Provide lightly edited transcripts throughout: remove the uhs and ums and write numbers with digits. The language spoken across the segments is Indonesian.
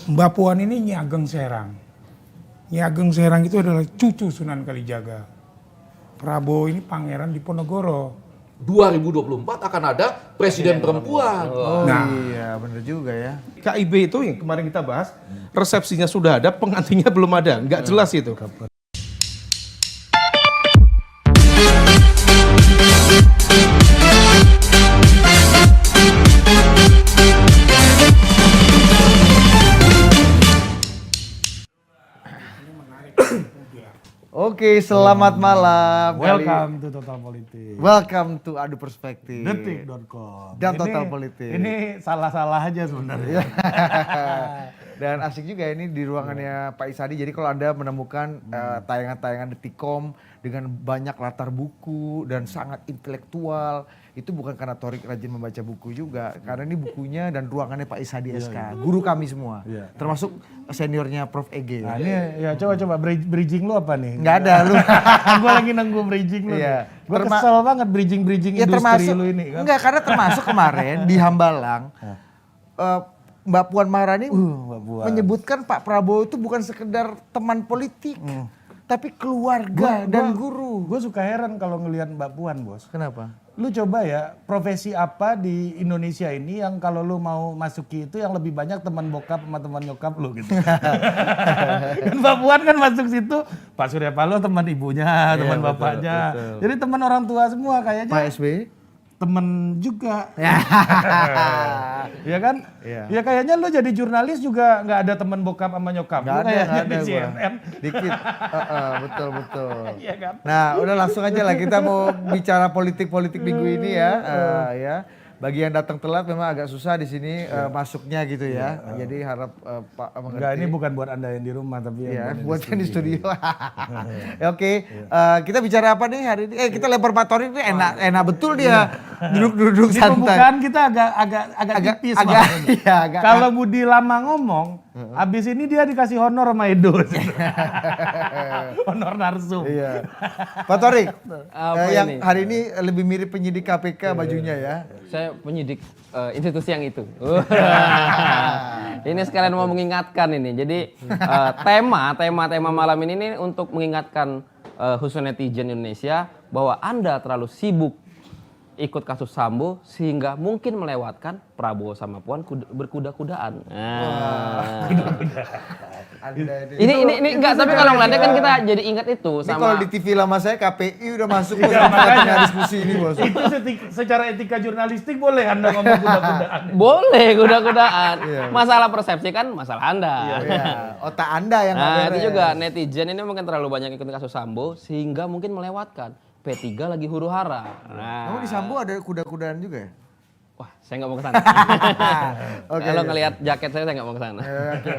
Mbak Puan ini Nyi Ageng Serang. Nyi Ageng Serang itu adalah cucu Sunan Kalijaga. Prabowo ini pangeran Diponegoro. 2024 akan ada presiden perempuan. Nah, iya bener juga ya. KIB itu yang kemarin kita bahas, resepsinya sudah ada, pengantinnya belum ada, nggak jelas itu. Oke, selamat malam. Welcome to Total Politik. Welcome to Adu Perspektif. Detik.com. Dan Total Politik. Ini salah-salah aja sebenarnya. Dan asik juga ini di ruangannya Pak Isadi. Jadi kalau Anda menemukan tayangan-tayangan Detikcom dengan banyak latar buku dan sangat intelektual, itu bukan karena Torik rajin membaca buku juga, karena ini bukunya dan ruangannya Pak Isadi SK, guru kami semua, termasuk seniornya Prof. EG. Nah ini ya coba bridging lu apa nih? Nggak ada lu. Gue lagi nunggu bridging lu. Iya. Gue kesel banget bridging Ya, industri termasuk, lu ini kan. Enggak, karena termasuk kemarin di Hambalang, Mbak Puan Maharani Mbak Puan. menyebutkan Pak Prabowo itu bukan sekedar teman politik, tapi keluarga dan guru. Gue suka heran kalau ngelihat Mbak Puan, Bos. Kenapa? Lu coba ya, profesi apa di Indonesia ini yang kalau lu mau masuki itu yang lebih banyak teman bokap sama teman nyokap lu gitu. Kan Mbak Puan kan masuk situ, Pak Surya Paloh teman ibunya, teman bapaknya. betul. Jadi teman orang tua semua kayaknya. Pak SBY? Temen juga. Ya kan? Ya kayaknya lu jadi jurnalis juga nggak ada temen bokap sama nyokap. Nggak Lu ada, kayaknya nggak di ada gua. CNN. Dikit. Betul. Iya kan? Nah, udah langsung aja lah kita mau bicara politik-politik minggu ini ya. Ya. Bagi yang datang telat memang agak susah di sini masuknya gitu ya. Jadi harap Pak mengerti. Enggak, ini bukan buat Anda yang di rumah tapi Ya, yang buat yang di studio. Oke, kita bicara apa nih hari ini? Kita lempar Pak Torik nih, enak betul dia duduk-duduk Ini santai. pembukaan kita agak tipis agak, malah. iya, agak. Kalau Budi lama ngomong, abis ini dia dikasih honor sama Edo. Honor narsum. Iya. Pak Torik, Apa yang ini? hari ini lebih mirip penyidik KPK bajunya ya. Saya penyidik institusi yang itu. Ini sekalian mau mengingatkan ini. Jadi tema malam ini nih untuk mengingatkan khususnya netizen Indonesia bahwa Anda terlalu sibuk ikut kasus Sambo sehingga mungkin melewatkan Prabowo sama Puan berkuda-kudaan. Ini enggak, tapi kalau ngeliatnya kan kita jadi ingat itu Ini sama. kalau di TV lama saya KPI udah masuk ke tengah diskusi ini bos. Itu secara etika jurnalistik boleh Anda ngomong kuda-kudaan. Boleh kuda-kudaan. Masalah persepsi kan masalah Anda. Iya, otak Anda yang nggak Nah, beres. itu juga netizen ini mungkin terlalu banyak ikut kasus Sambo sehingga mungkin melewatkan P3 lagi huru-hara. Nah, Kamu di Sambo ada kuda-kudaan juga ya? wah, saya nggak mau ke sana. Oke, Kalau iya. ngelihat jaket saya nggak mau ke sana. Oke.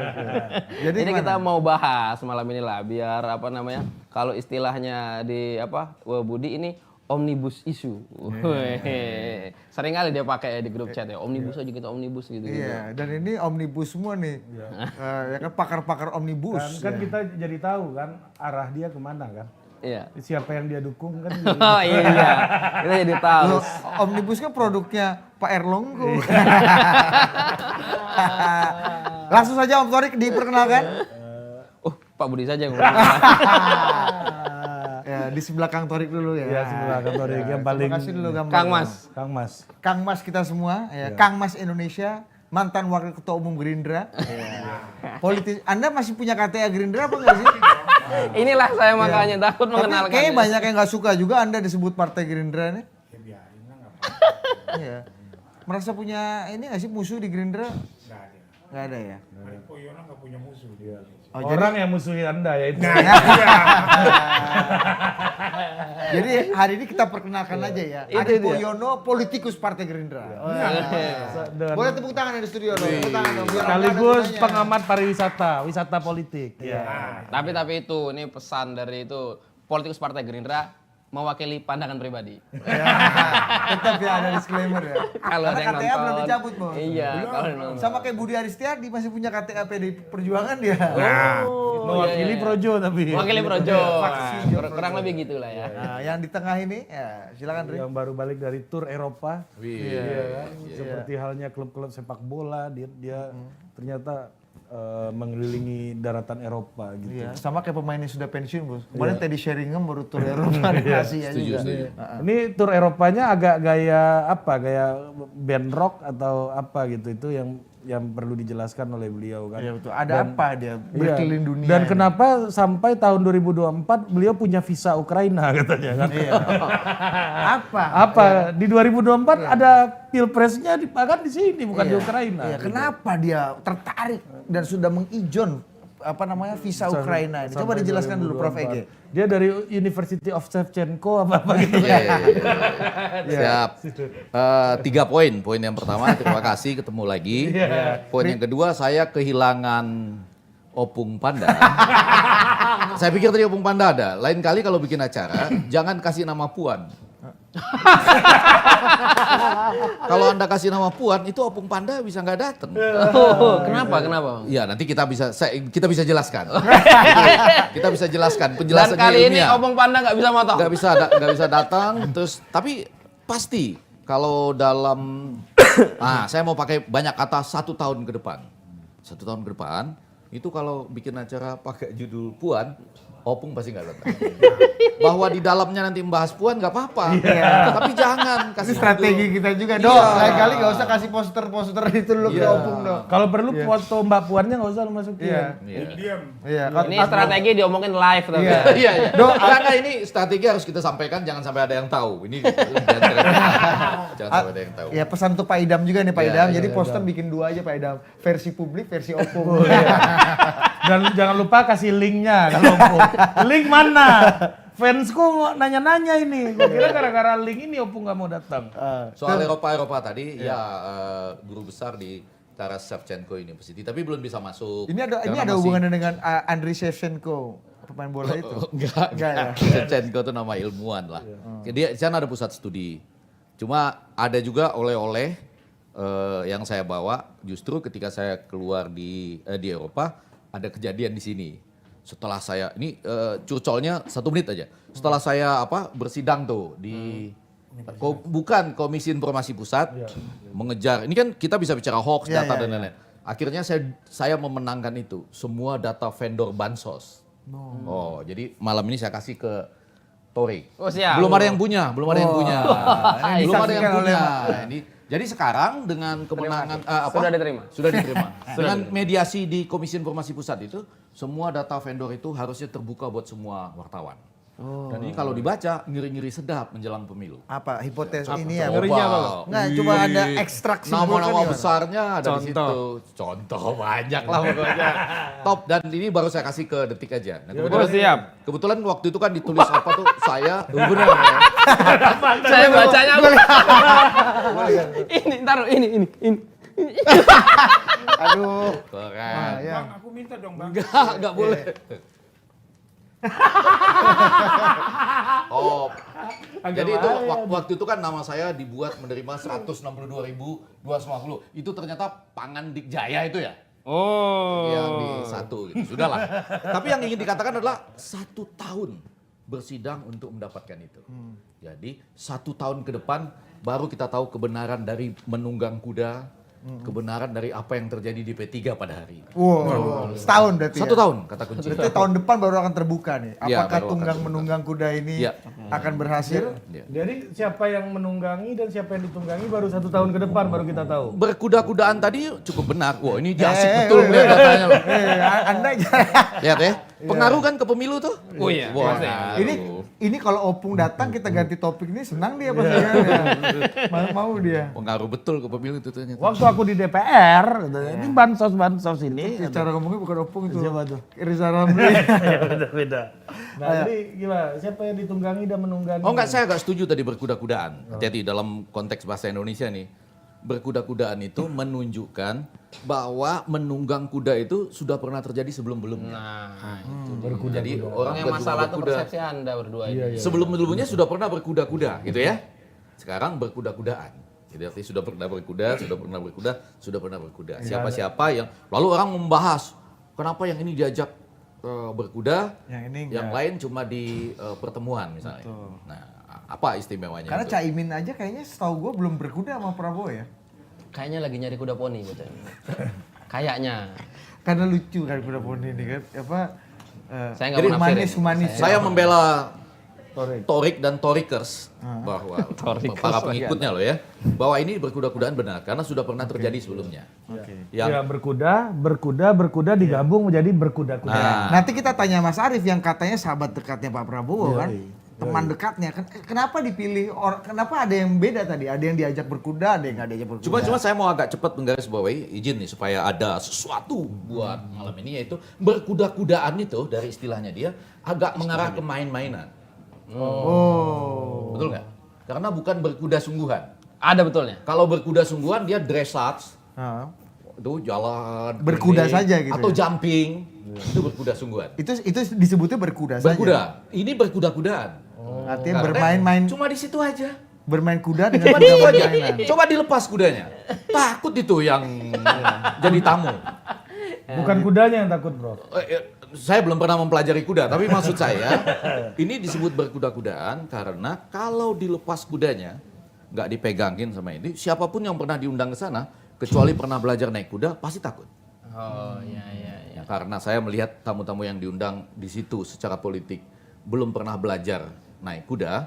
Jadi Ini gimana? kita mau bahas malam ini lah biar apa namanya? Kalau istilahnya di Budi ini omnibus issue. Sering kali dia pakai di grup chat ya, omnibus aja gitu, omnibus gitu. Iya, dan ini omnibus semua nih. Ya kan pakar-pakar omnibus. Kan kita jadi tahu kan arah dia kemana kan. Iya. Siapa yang dia dukung kan. Oh iya, kita jadi tahu. Loh, omnibus kan produknya Pak Erlonggo. Langsung saja Om Torik diperkenalkan. Pak Budi saja yang ngomong. Ya, di sebelah Kang Torik dulu ya. Ya sebelah kantor yang paling. Terima kasih dulu gambar. Kang Mas. Kang Mas. Kang Mas kita semua, ya. Kang Mas Indonesia, mantan wakil ketua umum Gerindra. Politis. Anda masih punya KTA Gerindra apa enggak sih? Inilah saya makanya takut Tapi mengenalkan. kayaknya banyak yang nggak suka juga Anda disebut Partai Gerindra nih. Iya. Merasa punya ini nggak sih musuh di Gerindra? Nggak ada ya. Oh, Orang yang musuhi Anda ya itu. Jadi hari ini kita perkenalkan aja ya. Ade Poyono, politikus Partai Gerindra. Dan Boleh tepuk tangan di studio dong. Tepuk tangan dong. biar sekaligus ada pengamat pariwisata, wisata politik. Ya. Tapi itu ini pesan dari itu politikus Partai Gerindra mewakili pandangan pribadi. Tetap ya ada disclaimer ya. Kalau ada yang KTA nonton. belum dicabut bos. Iya, Belum. kalau nonton. Sama kayak Budi Aristiadi masih punya KTA PDI Perjuangan dia. Mewakili Projo tapi. Mewakili Projo. Faksi Nah, kurang lebih gitulah ya. Nah, yang di tengah ini ya silakan Ri. Yang baru balik dari tur Eropa. Iya. Kan? Seperti halnya klub-klub sepak bola dia ternyata mengelilingi daratan Eropa gitu. Iya, sama kayak pemain yang sudah pensiun, Bos. Kemarin Teddy Sheringham baru tur Eropa di Asia juga. Ini tur Eropanya agak gaya apa? Gaya band rock atau apa gitu, itu yang perlu dijelaskan oleh beliau kan. Iya betul. Ada apa dia berkeliling dunia? Dan ini? kenapa sampai tahun 2024 beliau punya visa Ukraina katanya kan? Iya. Apa? Apa di 2024 ada pilpresnya bahkan di sini bukan di Ukraina. Iya, kenapa dia tertarik dan sudah mengijon visa Ukraina ini? Coba dijelaskan dulu Prof. Ege. Dia dari University of Shevchenko apa gitu. Iya. Siap. 3 poin. Poin yang pertama, terima kasih ketemu lagi. Poin yang kedua, saya kehilangan Opung Panda. Saya pikir tadi Opung Panda ada. Lain kali kalau bikin acara, jangan kasih nama Puan. Kalau Anda kasih nama Puan, itu Opung Panda bisa nggak datang. Kenapa? Iya, nanti kita bisa jelaskan. Kita bisa jelaskan Dan penjelasannya kali ini ilmiah. Opung Panda nggak bisa motong. Nggak bisa datang. Terus tapi pasti kalau dalam saya mau pakai banyak kata 1 tahun ke depan. 1 tahun ke depan itu kalau bikin acara pakai judul Puan, Opung pasti nggak datang. Bahwa di dalamnya nanti membahas Puan nggak apa-apa. Tapi jangan Itu kasih strategi judul. kita juga, Iya. Dok. Lain kali nggak usah kasih poster-poster itu dulu ke Opung, Dok. Kalau perlu foto Mbak Puannya nggak usah lu masukin. Iya. Iya. Ini strategi diomongin live tapi. Iya. Iya, iya. Karena ini strategi harus kita sampaikan, jangan sampai ada yang tahu. Ini jangan sampai ada yang tahu. Ya pesan untuk Pak Idam juga nih Pak Iya, Idam. iya, Jadi poster bikin 2 aja Pak Idam. Versi publik, versi Opung. Dan jangan lupa kasih linknya kalau Opung. Link mana? Fansku nanya-nanya ini. Gue kira gara-gara link ini Opung nggak mau datang. Soal Eropa tadi, guru besar di Taras Shevchenko University, tapi belum bisa masuk. Ini ada Karena masih- hubungannya dengan Andriy Shevchenko, pemain bola itu. Enggak ya. Shevchenko itu nama ilmuwan lah. Dia di sana ada pusat studi. Cuma ada juga oleh-oleh yang saya bawa justru ketika saya keluar di Eropa, ada kejadian di sini. Setelah saya ini curcolnya 1 menit aja. Setelah saya bersidang tuh di bukan Komisi Informasi Pusat mengejar. Ini kan kita bisa bicara hoax, data dan lain-lain. Akhirnya saya memenangkan itu semua data vendor bansos. Oh, jadi malam ini saya kasih ke Torik. Oh, siap. Belum ada yang punya. Belum ada yang punya. disaksikan Ini jadi sekarang dengan kemenangan Sudah diterima. Sudah diterima. Dengan mediasi di Komisi Informasi Pusat itu, semua data vendor itu harusnya terbuka buat semua wartawan. Dan ini kalau dibaca ngiri-ngiri sedap menjelang pemilu. Apa hipotesis ini ya? Ngerinya apa, Bang? Nggak, cuma ada ekstrak Nama-nama gimana? besarnya ada di situ. Contoh banyak lah pokoknya. Top, dan ini baru saya kasih ke Detik aja. Nah, Oh, siap. kebetulan waktu itu kan ditulis apa tuh saya benar ya. Saya bacanya ini taruh ini. Aduh. Keren. Ya. Aku minta dong Bang. Enggak boleh. Oh, jadi itu waktu itu kan nama saya dibuat menerima 162.250. Itu ternyata Pangan Dikjaya itu ya? Oh. Yang di 1 gitu. Sudahlah. Tapi yang ingin dikatakan adalah 1 tahun bersidang untuk mendapatkan itu. Jadi 1 tahun ke depan baru kita tahu kebenaran dari menunggang kuda, kebenaran dari apa yang terjadi di P3 pada hari ini. Wow, setahun berarti 1 ya? tahun kata kunci. Berarti tahun depan baru akan terbuka nih. Iya, Apakah baru akan tunggang terbuka. menunggang kuda ini Iya. akan berhasil? Ya. Jadi siapa yang menunggangi dan siapa yang ditunggangi baru 1 tahun ke depan baru kita tahu. Berkuda-kudaan tadi cukup benar. Wah, ini asik betul lihat datanya loh. Anda Lihat ya. Pengaruh kan ke pemilu tuh? Oh iya, Wah, pasti. ini kalau Opung datang kita ganti topik ini senang dia pasti kan. Mau dia. pengaruh betul ke pemilu itu ternyata. Waktu aku di DPR, ini bansos ini. Cara ngomongnya bukan Opung itu. Siapa tuh? Riza Ramli. Beda. Nah, jadi gimana? Siapa yang ditunggangi dan menunggangi? Oh enggak, saya agak setuju tadi berkuda-kudaan. Hati-hati dalam konteks bahasa Indonesia nih. Berkuda-kudaan itu menunjukkan bahwa menunggang kuda itu sudah pernah terjadi sebelum-belumnya. Nah, Jadi orang yang bukan cuma masalah itu berkuda. persepsi Anda berdua ini. Sebelum-sebelumnya sudah pernah berkuda-kuda gitu ya. Sekarang berkuda-kudaan. Jadi artinya sudah pernah berkuda. Siapa-siapa yang lalu orang membahas kenapa yang ini diajak berkuda, Yang ini yang enggak. lain cuma di pertemuan misalnya. Nah, apa istimewanya Karena itu? Caimin aja kayaknya setahu gue belum berkuda sama Prabowo ya. Kayaknya lagi nyari kuda poni gitu. Kayaknya. Karena lucu kan kuda poni ini kan. Apa? Saya nggak mau nafsirin. Humanis. Saya membela Torik dan Torikers bahwa Torikers, para pengikutnya loh ya, bahwa ini berkuda-kudaan benar karena sudah pernah terjadi sebelumnya. Yang Ya berkuda digabung menjadi berkuda-kuda. Nanti kita tanya Mas Arief yang katanya sahabat dekatnya Pak Prabowo kan. Teman dekatnya kan. Kenapa dipilih kenapa ada yang beda tadi? Ada yang diajak berkuda, ada yang nggak diajak berkuda. Cuma saya mau agak cepat menggarisbawahi izin nih supaya ada sesuatu buat malam ini, yaitu berkuda-kudaan itu dari istilahnya dia agak mengarah ke main-mainan. Betul nggak? Karena bukan berkuda sungguhan. Ada betulnya. Kalau berkuda sungguhan dia dressage, Heeh. itu jalan Berkuda keliling, saja gitu atau ya? jumping, itu berkuda sungguhan. Itu disebutnya berkuda saja. Berkuda, ini berkuda-kudaan. Artinya Karena bermain-main cuma di situ aja. bermain kuda dengan Cuma kuda di situ aja. mainan. Coba dilepas kudanya. Takut itu yang jadi tamu. Bukan kudanya yang takut, Bro. Saya belum pernah mempelajari kuda, tapi maksud saya ini disebut berkuda-kudaan karena kalau dilepas kudanya, nggak dipegangin sama ini, siapapun yang pernah diundang ke sana, kecuali pernah belajar naik kuda, pasti takut. Oh iya. Ya, karena saya melihat tamu-tamu yang diundang di situ secara politik belum pernah belajar naik kuda,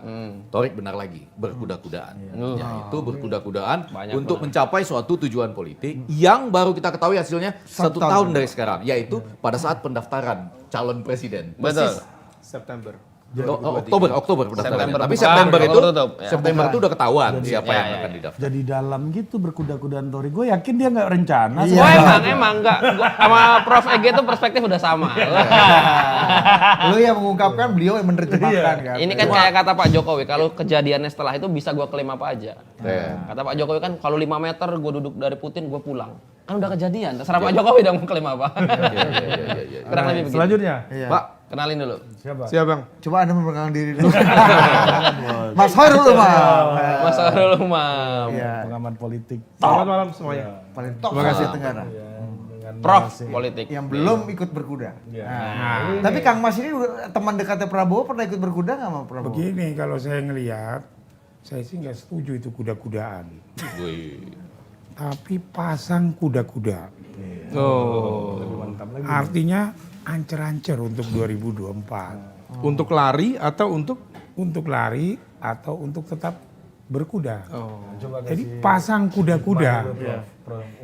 Torik benar lagi berkuda-kudaan. Yaitu berkuda-kudaan Banyak untuk mencapai suatu tujuan politik yang baru kita ketahui hasilnya 1 tahun dari sekarang, yaitu pada saat pendaftaran calon presiden. Betul. September. Oktober pendaftarannya. September Tapi buka, September baru itu tutup, ya. September itu udah ketahuan siapa Ya, yang ya, akan ya. didaftar. Jadi dalam gitu berkuda-kudaan Torik. Gue yakin dia nggak rencana. Iya. Oh emang enggak. Sama Prof Ege itu perspektif udah sama. Lo yang mengungkapkan, beliau yang menerjemahkan kan. Ini kan kayak kata Pak Jokowi, kalau kejadiannya setelah itu bisa gua klaim apa aja. Iya. Kata Pak Jokowi kan kalau 5 meter gua duduk dari Putin, gua pulang. Kan udah kejadian, terserah Pak Jokowi dong mau klaim apa. Iya. Kurang lebih begitu. Selanjutnya, Iya. Pak, Kenalin dulu. siapa? Siap Bang. Coba Anda memperkenalkan diri dulu. Mas Hoirul Umam. Mas Arul Umam. Iya. Pengamat politik. Selamat malam semuanya. Paling top Terima kasih. Asia Tenggara. Dengan Prof narasi. politik. Yang belum ikut berkuda. Iya. Tapi Kang Mas ini udah teman dekatnya Prabowo, pernah ikut berkuda nggak sama Prabowo? Begini, kalau saya ngelihat, saya sih nggak setuju itu kuda-kudaan. wih. Tapi pasang kuda-kuda. Oh. Artinya ancer-ancer untuk 2024. Untuk lari atau untuk Untuk lari atau untuk tetap berkuda. Coba Jadi pasang kuda-kuda.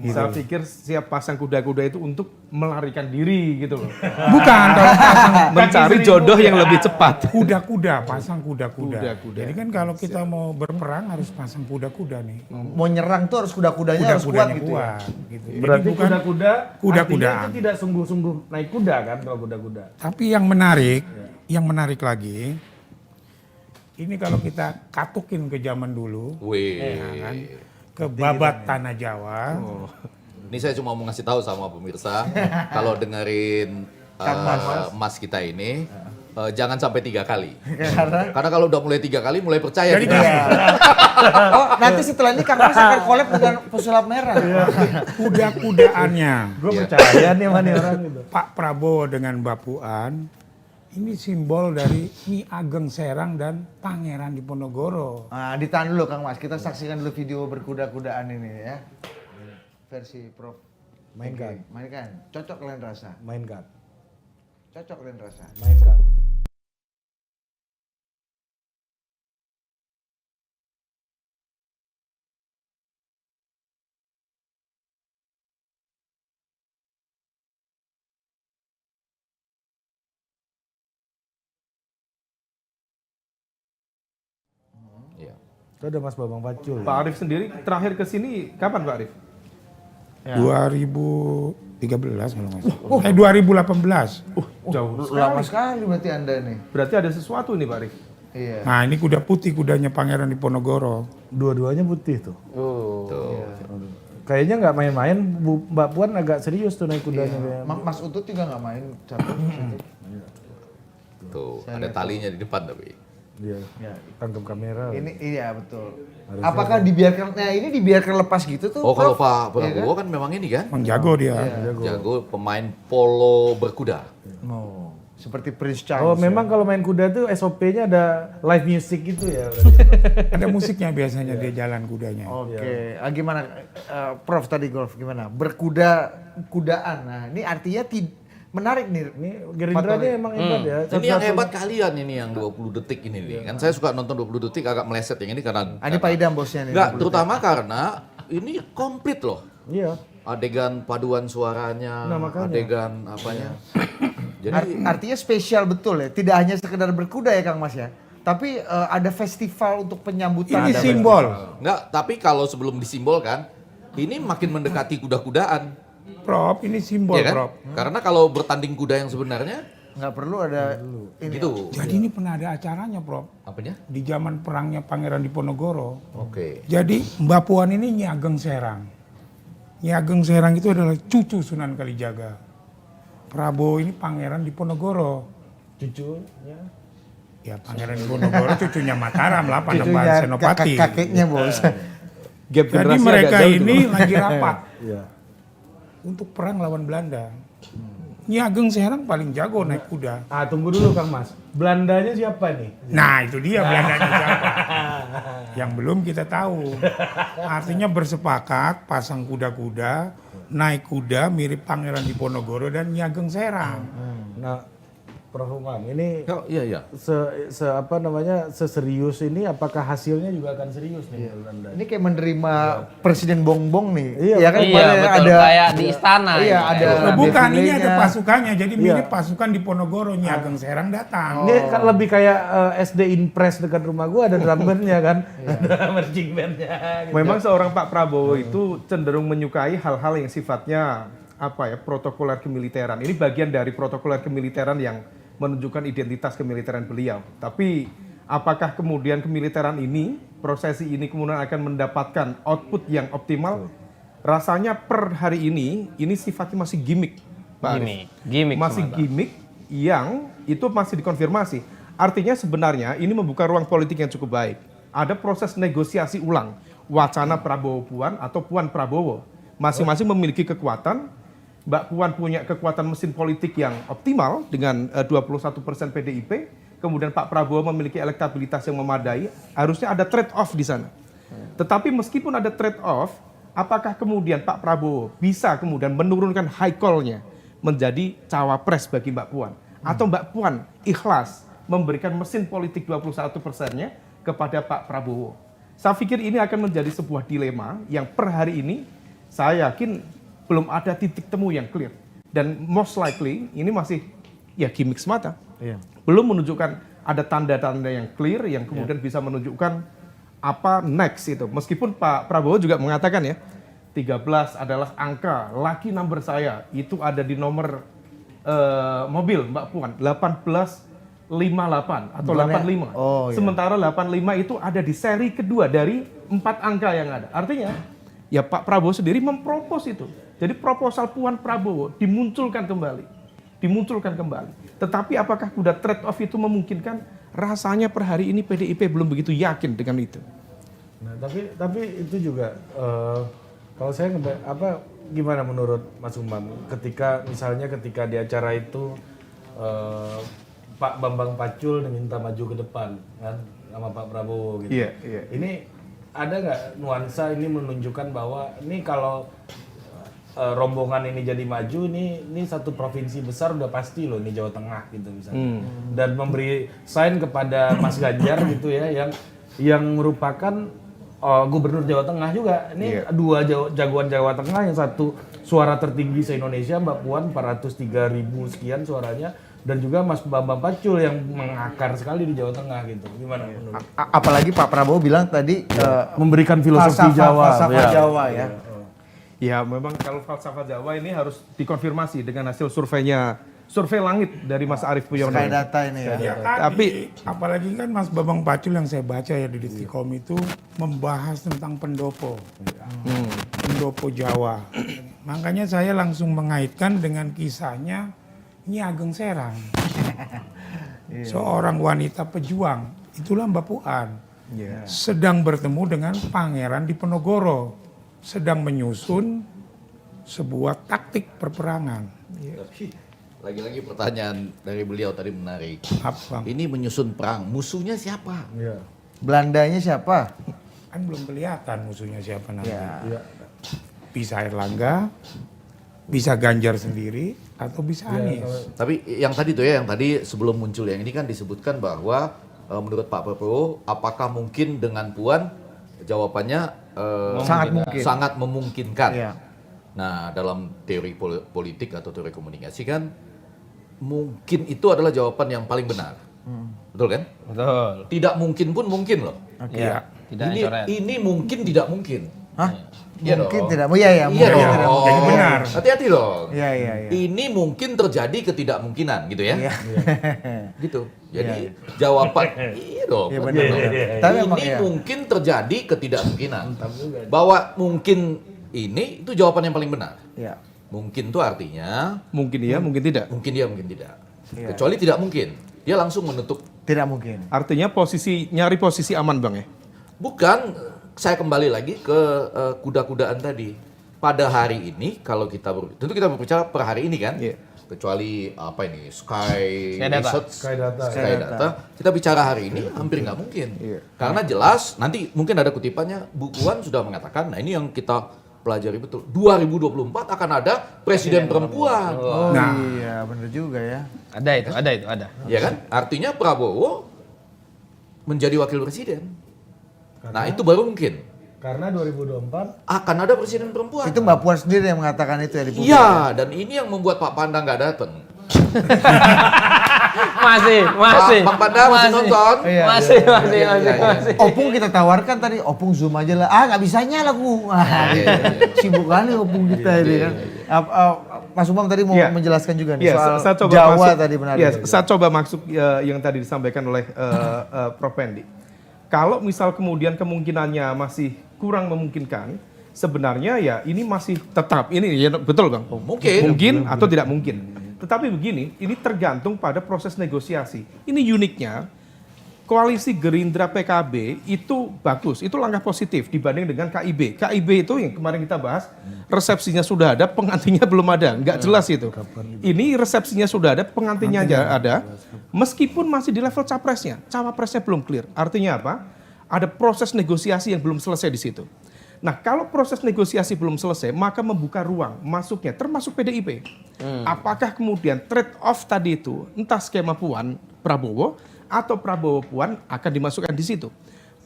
saya pikir siap pasang kuda-kuda itu untuk melarikan diri gitu loh. Bukan, kalau pasang Mencari jodoh yang lebih cepat. kuda-kuda, pasang kuda-kuda. Kuda-kuda. Jadi kan kalau kita mau berperang harus pasang kuda-kuda nih. Mau nyerang tuh harus kuda-kudanya harus kuat Kuda-kudanya gitu ya. kuat. Gitu. Jadi Berarti bukan- kuda-kuda, kuda-kudaan. artinya itu tidak sungguh-sungguh naik kuda kan kalau kuda-kuda. Tapi yang menarik lagi, ini kalau kita katukin ke zaman dulu, Wih. kan, ke babat tanah Jawa, Ini saya cuma mau ngasih tahu sama pemirsa, kalau dengerin Mas kita ini, jangan sampai 3 kali. Karena kalau udah mulai 3 kali, mulai percaya. Jadi kita. Oh, nanti setelah ini Kang Mas akan collab dengan pesulap merah. kuda-kudaannya Gue Iya. percaya nih sama nih orang gitu. Pak Prabowo dengan Mbak Puan, ini simbol dari Nyi Ageng Serang dan Pangeran Diponegoro. Nah, ditahan dulu Kang Mas, kita saksikan dulu video berkuda-kudaan ini ya. Versi Prof. Mainkan. Oke, mainkan. Cocok kalian rasa. Mainkan. Cocok kalian rasa. Mainkan. Iya. Itu ada Mas Bambang Pacul. Pak Arief sendiri terakhir ke sini kapan Pak Arief? 2013 kalau nggak salah. 2018. Jauh. Lama sekali berarti Anda nih. Berarti ada sesuatu nih Pak Arief. Iya. Nah ini kuda putih, kudanya Pangeran Diponegoro. Dua-duanya putih tuh. Tuh. Kayaknya nggak main-main, Mbak Puan agak serius tuh naik kudanya. kayak. Mas Utut juga nggak main catur. Tuh, ada talinya di depan tapi. Dia tangkap kamera. Ini iya betul. Apakah dibiarkan? Nah ini dibiarkan lepas gitu tuh? Oh, kalau Prof? Pak Iya Prabowo kan memang ini kan, Emang jago dia. jago pemain polo berkuda. Oh. Seperti Prince Charles. Oh, memang kalau main kuda tuh SOP-nya ada live music gitu ya berarti. Ada musiknya biasanya dia jalan kudanya. Oke, gimana Prof tadi golf gimana? Berkuda-kudaan. Nah, ini artinya menarik nih. Ini Gerindra ini emang hebat ya. Ini yang hebat kalian ini yang 20 detik ini nih. Kan saya suka nonton 20 detik agak meleset yang ini karena Ini Pak Idam bosnya nih. enggak, terutama karena ini komplit loh. Iya. Adegan paduan suaranya, Nah, makanya. adegan apanya. Jadi Artinya spesial betul ya. Tidak hanya sekedar berkuda ya Kang Mas ya. Tapi ada festival untuk penyambutan. Ini simbol. enggak, tapi kalau sebelum disimbolkan, ini makin mendekati kuda-kudaan. Prof, ini simbol, Iya kan? Prof. Karena kalau bertanding kuda yang sebenarnya Nggak perlu ada ini. gitu. Jadi ini pernah ada acaranya, Prof. Apanya? Di zaman perangnya Pangeran Diponegoro. Oke. Jadi Mbak Puan ini Nyi Ageng Serang. Nyi Ageng Serang itu adalah cucu Sunan Kalijaga. Prabowo ini Pangeran Diponegoro. Cucunya. Ya Pangeran Diponegoro cucunya Mataram lah, Cucunya Panembahan Senopati. kakeknya bos. Gap Jadi generasi mereka agak jauh ini tuh. lagi rapat Iya. untuk perang lawan Belanda. Nyi Ageng Serang paling jago naik kuda. Ah, tunggu dulu Kang Mas. Belandanya siapa nih? Nah itu dia Belandanya siapa? Yang belum kita tahu. Artinya bersepakat pasang kuda-kuda, naik kuda mirip Pangeran Diponegoro dan Nyi Ageng Serang. Nah, Prof. Umam, ini Oh, iya. apa namanya seserius ini apakah hasilnya juga akan serius nih Belanda? Ini kayak menerima Presiden Bongbong nih. Iya, Ya kan Iya, kemarin betul. Kayak di istana. Iya, ya. ada. Oh, bukan, ini defilenya. ada pasukannya. Jadi mirip Iya. pasukan Diponegoro, Nyi Ageng Serang datang. Ini kan lebih kayak SD Impres dekat rumah gua ada drum bandnya kan, ada marching bandnya. Gitu. Memang seorang Pak Prabowo itu cenderung menyukai hal-hal yang sifatnya apa ya, protokoler kemiliteran. Ini bagian dari protokoler kemiliteran yang menunjukkan identitas kemiliteran beliau. Tapi apakah kemudian kemiliteran ini, prosesi ini kemudian akan mendapatkan output yang optimal? Rasanya per hari ini sifatnya masih gimmick, Pak Arief. Gimmick Masih semata. gimmick yang itu masih dikonfirmasi. Artinya sebenarnya ini membuka ruang politik yang cukup baik. Ada proses negosiasi ulang wacana Prabowo Puan atau Puan Prabowo. Masing-masing memiliki kekuatan. Mbak Puan punya kekuatan mesin politik yang optimal dengan 21% PDIP. Kemudian Pak Prabowo memiliki elektabilitas yang memadai. Harusnya ada trade off di sana. Tetapi meskipun ada trade off, apakah kemudian Pak Prabowo bisa kemudian menurunkan high call-nya menjadi cawapres bagi Mbak Puan? Atau Mbak Puan ikhlas memberikan mesin politik 21%-nya kepada Pak Prabowo? Saya pikir ini akan menjadi sebuah dilema yang per hari ini saya yakin belum ada titik temu yang clear. Dan most likely ini masih ya gimmick semata. Belum menunjukkan ada tanda-tanda yang clear yang kemudian bisa menunjukkan apa next itu. Meskipun Pak Prabowo juga mengatakan ya, 13 adalah angka lucky number saya. Itu ada di nomor mobil Mbak Puan, 1858 atau Bukannya- 85. Oh, iya. Sementara 85 itu ada di seri kedua dari 4 angka yang ada. Artinya ya Pak Prabowo sendiri mempropos itu. Jadi proposal Puan Prabowo dimunculkan kembali. Tetapi apakah kuda trade off itu memungkinkan? Rasanya per hari ini PDIP belum begitu yakin dengan itu. Nah, tapi itu juga kalau saya gimana menurut Mas Umam ketika di acara itu Pak Bambang Pacul diminta maju ke depan kan sama Pak Prabowo gitu. Iya. Ini ada nggak nuansa ini menunjukkan bahwa ini kalau rombongan ini jadi maju ini satu provinsi besar udah pasti loh ini Jawa Tengah gitu misalnya. Dan memberi sign kepada Mas Ganjar gitu ya yang merupakan gubernur Jawa Tengah juga. Ini dua jagoan Jawa Tengah, yang satu suara tertinggi se-Indonesia Mbak Puan 403.000 sekian suaranya, dan juga Mas Bambang Pacul yang mengakar sekali di Jawa Tengah gitu. Gimana menurut? Apalagi Pak Prabowo bilang tadi Memberikan filosofi Jawa. falsafah Jawa ya. Ya memang kalau falsafah Jawa ini harus dikonfirmasi dengan hasil survei langit dari Mas Arief Puyono. Kayak data ini ya. Ya, tapi apalagi kan Mas Bambang Pacul yang saya baca ya di Detikcom itu membahas tentang pendopo. Pendopo Jawa. Makanya saya langsung mengaitkan dengan kisahnya Nyi Ageng Serang. Seorang wanita pejuang, itulah Mbak Puan. Sedang bertemu dengan Pangeran Diponegoro. Sedang menyusun sebuah taktik perperangan. Lagi-lagi pertanyaan dari beliau tadi menarik. Apa? Ini menyusun perang, musuhnya siapa? Belandanya siapa? Kan belum kelihatan musuhnya siapa nanti. Ya. Bisa Airlangga, bisa Ganjar sendiri, atau bisa Anies. Tapi yang tadi tuh ya, yang tadi sebelum muncul yang ini kan disebutkan bahwa menurut Pak Prabowo, apakah mungkin dengan Puan? Jawabannya Sangat mungkin. sangat memungkinkan. Iya. Nah, dalam teori politik atau teori komunikasi kan, mungkin itu adalah jawaban yang paling benar. Betul kan? Betul. Tidak mungkin pun mungkin loh. Iya. Tidak coret. Ini mungkin tidak mungkin. Hah? Iya Mungkin dong. tidak. Oh iya ya. Iya Mungkin dong. tidak mungkin. Jadi benar. Hati-hati dong. Iya. Ini mungkin terjadi ketidakmungkinan gitu ya. Iya. Gitu. Jadi jawaban iya dong. Iya, betul benar. dong. Tapi Ini emang iya. mungkin terjadi ketidakmungkinan. Bahwa mungkin ini itu jawaban yang paling benar. Iya. Mungkin itu artinya Mungkin iya, mungkin tidak. mungkin dia mungkin tidak. Iya. Kecuali tidak mungkin. Dia langsung menutup. Tidak mungkin. Artinya nyari posisi aman Bang ya? Bukan, saya kembali lagi ke kuda-kudaan tadi. Pada hari ini kalau tentu kita berbicara per hari ini kan. Iya. Kecuali apa ini Sky Data. Research, Skydata. Skydata. Kita bicara hari ini hampir nggak mungkin. Iya. Karena jelas nanti mungkin ada kutipannya Bu Puan sudah mengatakan, nah ini yang kita pelajari betul. 2024 akan ada presiden perempuan. Oh Nah. iya, benar juga ya. Ada. Ya kan? Artinya Prabowo menjadi wakil presiden. Nah, itu baru mungkin. Karena 2024 Akan ada presiden perempuan. Itu Mbak Puan sendiri yang mengatakan itu ya di publik. Iya, dan ini yang membuat Pak Pandang nggak datang. Masih. Bang Pandang masih nonton? Iya, Masih. Opung kita tawarkan tadi, Opung Zoom aja lah. Ah nggak bisanya lah ku. Sibuk kali Opung kita ini kan. Mas Umam tadi mau Iya. menjelaskan juga nih Iya, soal saya coba Jawa masuk, tadi menarik. iya, saya coba masuk yang tadi disampaikan oleh Prof. Pendi. Kalau misal kemudian kemungkinannya masih kurang memungkinkan, sebenarnya ya ini masih tetap, ini ya betul Bang. Mungkin. Mungkin atau tidak mungkin. Tetapi begini, ini tergantung pada proses negosiasi. Ini uniknya, koalisi Gerindra PKB itu bagus, itu langkah positif dibanding dengan KIB. KIB itu yang kemarin kita bahas, resepsinya sudah ada, pengantinnya belum ada, nggak jelas itu. Ini resepsinya sudah ada, pengantinnya aja ada, meskipun masih di level capresnya, cawapresnya belum clear. Artinya apa? Ada proses negosiasi yang belum selesai di situ. Nah, kalau proses negosiasi belum selesai, maka membuka ruang masuknya, termasuk PDIP. Apakah kemudian trade off tadi itu, entah skema Puan, Prabowo, atau Prabowo Puan akan dimasukkan di situ.